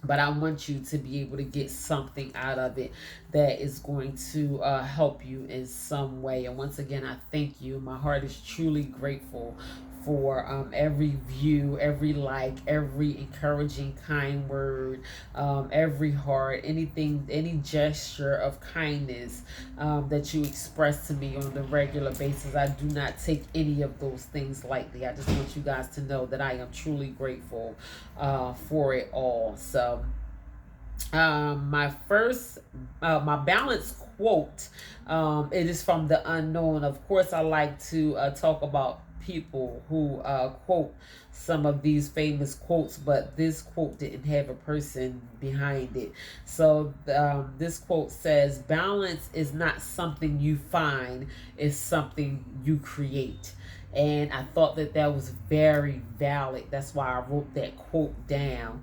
but I want you to be able to get something out of it that is going to help you in some way. And once again, I thank you. My heart is truly grateful for every view, every like, every encouraging, kind word, every heart, anything, any gesture of kindness that you express to me on the regular basis. I do not take any of those things lightly. I just want you guys to know that I am truly grateful for it all. So, my first, my balance quote, it is from the unknown. Of course, I like to talk about people who quote some of these famous quotes, but this quote didn't have a person behind it. So this quote says, balance is not something you find, it's something you create. And I thought that that was very valid. That's why I wrote that quote down,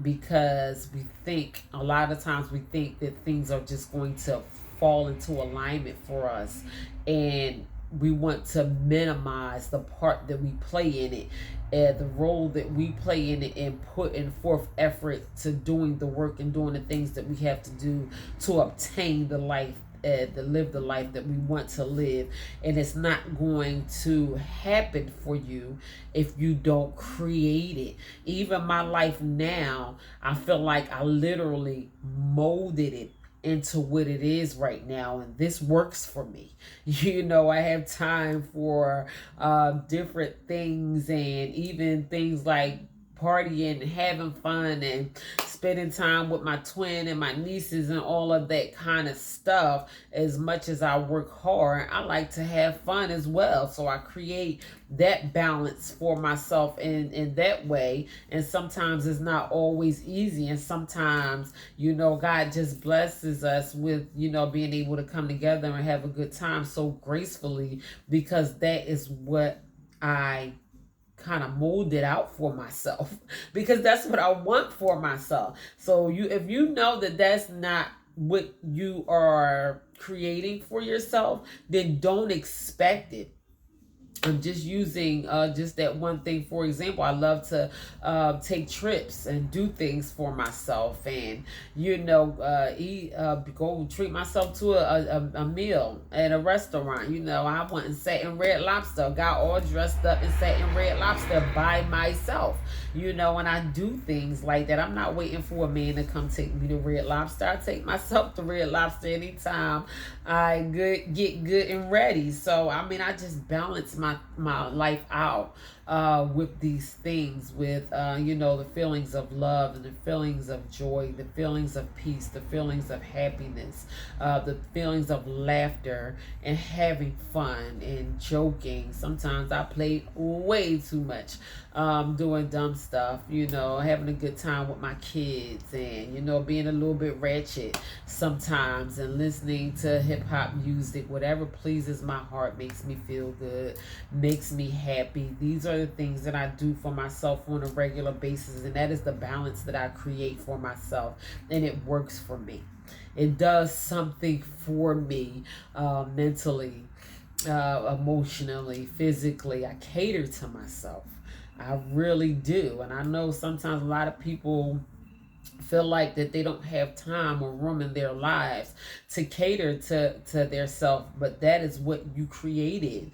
because we think, a lot of times we think that things are just going to fall into alignment for us. And we want to minimize the part that we play in it, and the role that we play in it, and putting forth effort to doing the work and doing the things that we have to do to obtain the life, to live the life that we want to live. And it's not going to happen for you if you don't create it. Even my life now, I feel like I literally molded it into what it is right now, and this works for me. You know, I have time for different things, and even things like partying and having fun and spending time with my twin and my nieces and all of that kind of stuff. As much as I work hard, I like to have fun as well. So I create that balance for myself in that way. And sometimes it's not always easy. And sometimes, you know, God just blesses us with, you know, being able to come together and have a good time so gracefully, because that is what I kind of molded out for myself, because that's what I want for myself. So if you know that that's not what you are creating for yourself, then don't expect it. I'm just using just that one thing for example. I love to take trips and do things for myself, and you know, eat, go treat myself to a meal at a restaurant. You know, I went and sat in Red Lobster, got all dressed up and sat in Red Lobster by myself. You know, and I do things like that. I'm not waiting for a man to come take me to Red Lobster. I take myself to Red Lobster anytime I get good and ready. So I mean, I just balance my life out with these things, with you know, the feelings of love and the feelings of joy, the feelings of peace, the feelings of happiness, the feelings of laughter and having fun and joking. Sometimes I play way too much, doing dumb stuff, you know, having a good time with my kids, and you know, being a little bit ratchet sometimes, and listening to hip-hop music. Whatever pleases my heart, makes me feel good, makes me happy. These are the things that I do for myself on a regular basis, and that is the balance that I create for myself, and it works for me. It does something for me, mentally, emotionally, physically. I cater to myself. I really do. And I know sometimes a lot of people feel like that they don't have time or room in their lives to cater to their self, but that is what you created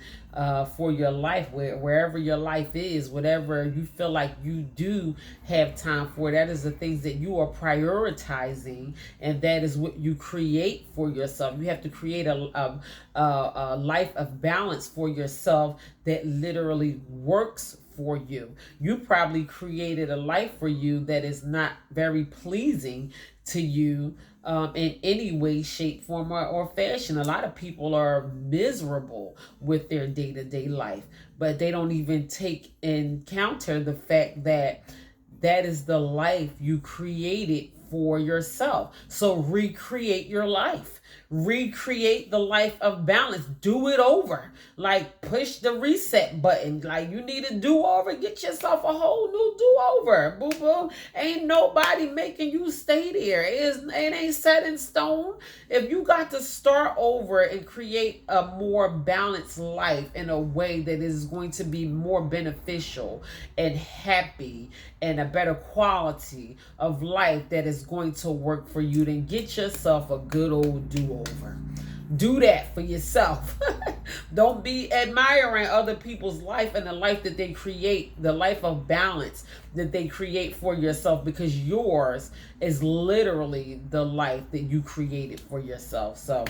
for your life. Wherever your life is, whatever you feel like you do have time for, that is the things that you are prioritizing, and that is what you create for yourself. You have to create a life of balance for yourself that literally works for you. You probably created a life for you that is not very pleasing to you, in any way, shape, form, or fashion. A lot of people are miserable with their day-to-day life, but they don't even take encounter the fact that that is the life you created for yourself. So recreate your life. recreate the life of balance. Do it over. Like, push the reset button. Like, you need a do-over. Get yourself a whole new do-over. Boo boo. Ain't nobody making you stay there. It ain't set in stone. If you got to start over and create a more balanced life in a way that is going to be more beneficial and happy and a better quality of life that is going to work for you, then get yourself a good old do-over. Do that for yourself. Don't be admiring other people's life and the life that they create, the life of balance that they create for yourself, because yours is literally the life that you created for yourself. So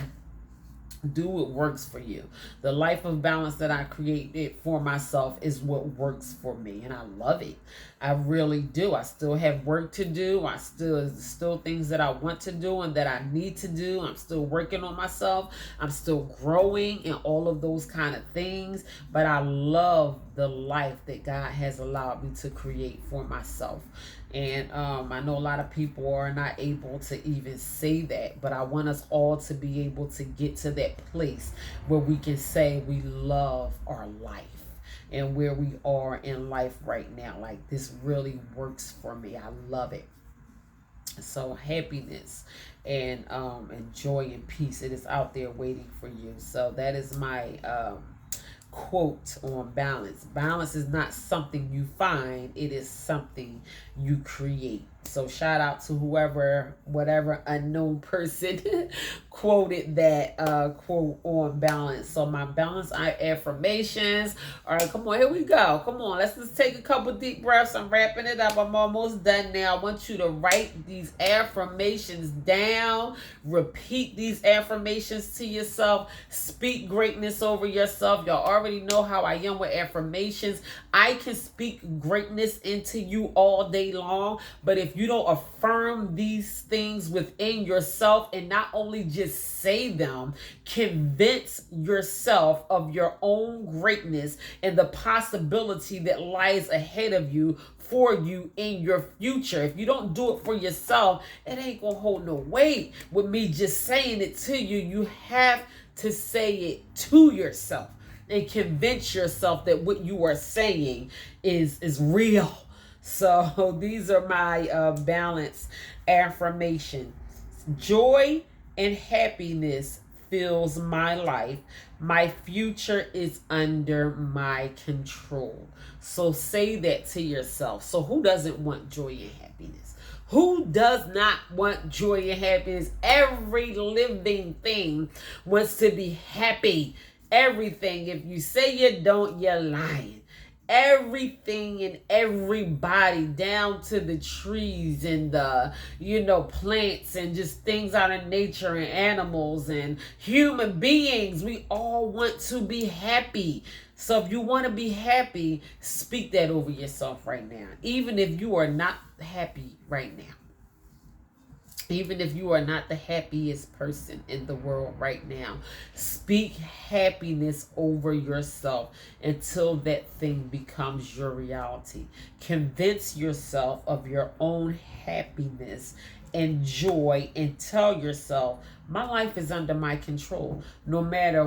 do what works for you. The life of balance that I created for myself is what works for me, and I love it. I really do. I still have work to do. I still things that I want to do and that I need to do. I'm still working on myself. I'm still growing and all of those kind of things, but I love the life that God has allowed me to create for myself. And I know a lot of people are not able to even say that, but I want us all to be able to get to that place where we can say we love our life and where we are in life right now. Like, this really works for me. I love it. So happiness and joy and peace, it is out there waiting for you. So that is my quote on balance. Balance is not something you find, it is something you create. So shout out to whatever unknown person quoted that quote on balance. So my balance affirmations. All right, come on, here we go. Come on, let's just take a couple deep breaths. I'm wrapping it up. I'm almost done now. I want you to write these affirmations down. Repeat these affirmations to yourself. Speak greatness over yourself. Y'all already know how I am with affirmations. I can speak greatness into you all day long, but if you don't affirm these things within yourself and not only just say them, convince yourself of your own greatness and the possibility that lies ahead of you for you in your future. If you don't do it for yourself, it ain't gonna hold no weight with me just saying it to you. You have to say it to yourself and convince yourself that what you are saying is real. So these are my balance affirmation. Joy and happiness fills my life. My future is under my control. So say that to yourself. So who doesn't want joy and happiness? Who does not want joy and happiness? Every living thing wants to be happy. Everything. If you say you don't, you're lying. Everything and everybody, down to the trees and the plants and just things out of nature and animals and human beings, we all want to be happy. So if you want to be happy, speak that over yourself right now, even if you are not happy right now. Even if you are not the happiest person in the world right now, speak happiness over yourself until that thing becomes your reality. Convince yourself of your own happiness and joy and tell yourself, my life is under my control. No matter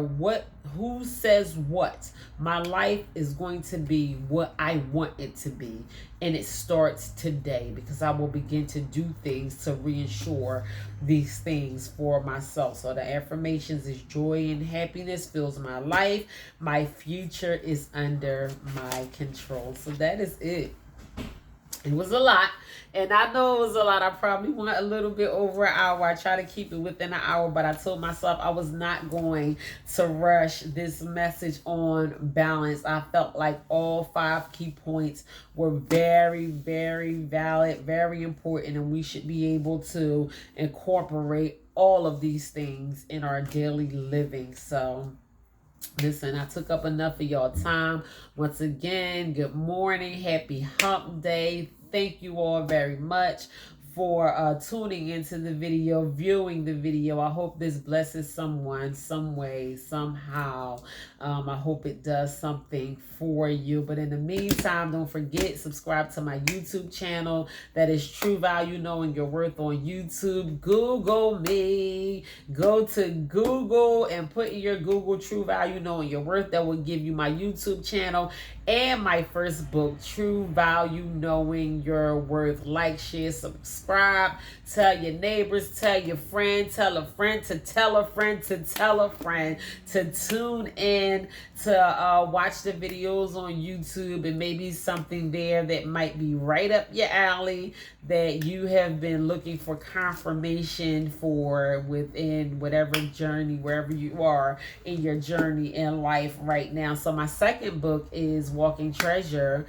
who says what, my life is going to be what I want it to be. And it starts today, because I will begin to do things to reassure these things for myself. So the affirmations is joy and happiness fills my life. My future is under my control. So that is it. It was a lot, and I know it was a lot. I probably went a little bit over an hour. I try to keep it within an hour, but I told myself I was not going to rush this message on balance. I felt like all 5 key points were very, very valid, very important, and we should be able to incorporate all of these things in our daily living. So listen, I took up enough of y'all time. Once again, good morning. Happy hump day. Thank you all very much for tuning into the video, viewing the video. I hope this blesses someone some way, somehow. I hope it does something for you. But in the meantime, don't forget, subscribe to my YouTube channel. That is True Value Knowing Your Worth on YouTube. Google me. Go to Google and put in your Google True Value Knowing Your Worth. That will give you my YouTube channel and my first book, True Value Knowing Your Worth. Like, share, subscribe, tell your neighbors, tell your friend, tell a friend to tell a friend to tell a friend to tune in to watch the videos on YouTube, and maybe something there that might be right up your alley that you have been looking for confirmation for within whatever journey, wherever you are in your journey in life right now. So my second book is Walking Treasure,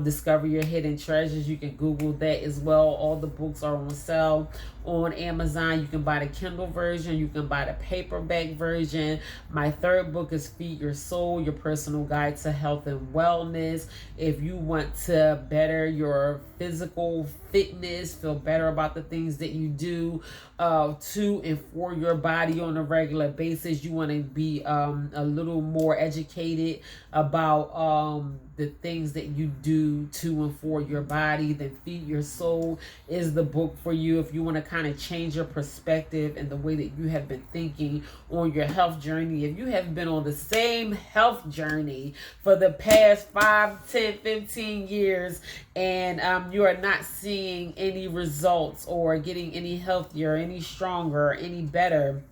Discover Your Hidden Treasures. You can Google that as well. All the books are on sale on Amazon. You can buy the Kindle version. You can buy the paperback version. My third book is Feed Your Soul, Your Personal Guide to Health and Wellness. If you want to better your physical fitness, feel better about the things that you do to and for your body on a regular basis, you want to be a little more educated about the things that you do to and for your body, then Feed Your Soul is the book for you. If you want to kind of change your perspective and the way that you have been thinking on your health journey. If you have been on the same health journey for the past 5, 10, 15 years and you are not seeing any results or getting any healthier, any stronger, any better,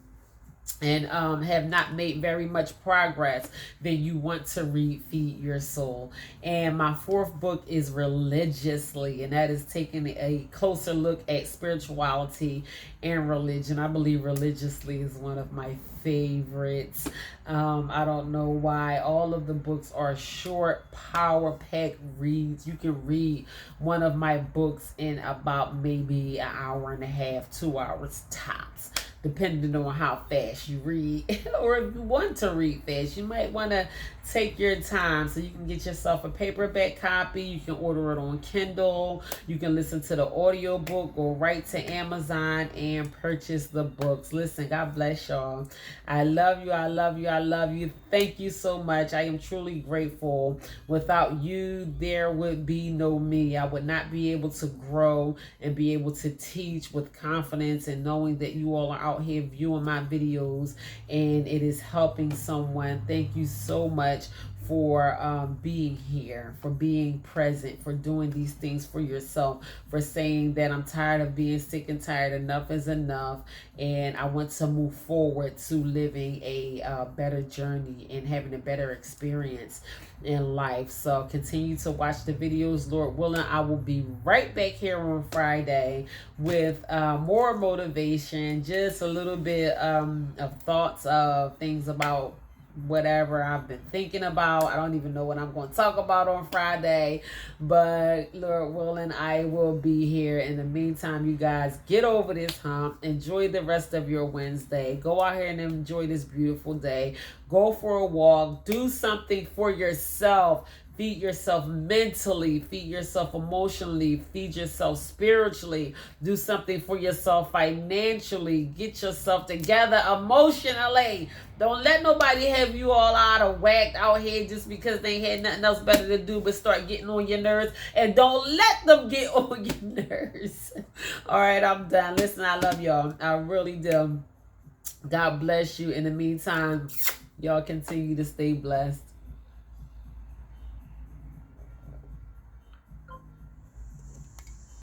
and have not made very much progress, then you want to read Feed Your Soul. And my fourth book is Religiously, and that is taking a closer look at spirituality and religion. I believe Religiously is one of my favorites. I don't know why. All of the books are short, power-packed reads. You can read one of my books in about maybe an hour and a half, 2 hours tops, depending on how fast you read. Or if you want to read fast, you might want to take your time. So you can get yourself a paperback copy. You can order it on Kindle. You can listen to the audio book, go right to Amazon and purchase the books. Listen, God bless y'all. I love you. I love you. I love you. Thank you so much. I am truly grateful. Without you, there would be no me. I would not be able to grow and be able to teach with confidence, and knowing that you all are out here viewing my videos and it is helping someone. Thank you so much for being here, for being present, for doing these things for yourself, for saying that I'm tired of being sick and tired. Enough is enough, and I want to move forward to living a better journey and having a better experience in life. So continue to watch the videos. Lord willing, I will be right back here on Friday with more motivation, just a little bit of thoughts of things about whatever I've been thinking about. I don't even know what I'm going to talk about on Friday, but Lord willing, I will be here. In the meantime, you guys, get over this hump. Enjoy the rest of your Wednesday. Go out here and enjoy this beautiful day. Go for a walk. Do something for yourself. Feed yourself mentally, feed yourself emotionally, feed yourself spiritually. Do something for yourself financially. Get yourself together emotionally. Don't let nobody have you all out of whack out here just because they had nothing else better to do but start getting on your nerves. And don't let them get on your nerves. All right, I'm done. Listen, I love y'all. I really do. God bless you. In the meantime, y'all continue to stay blessed.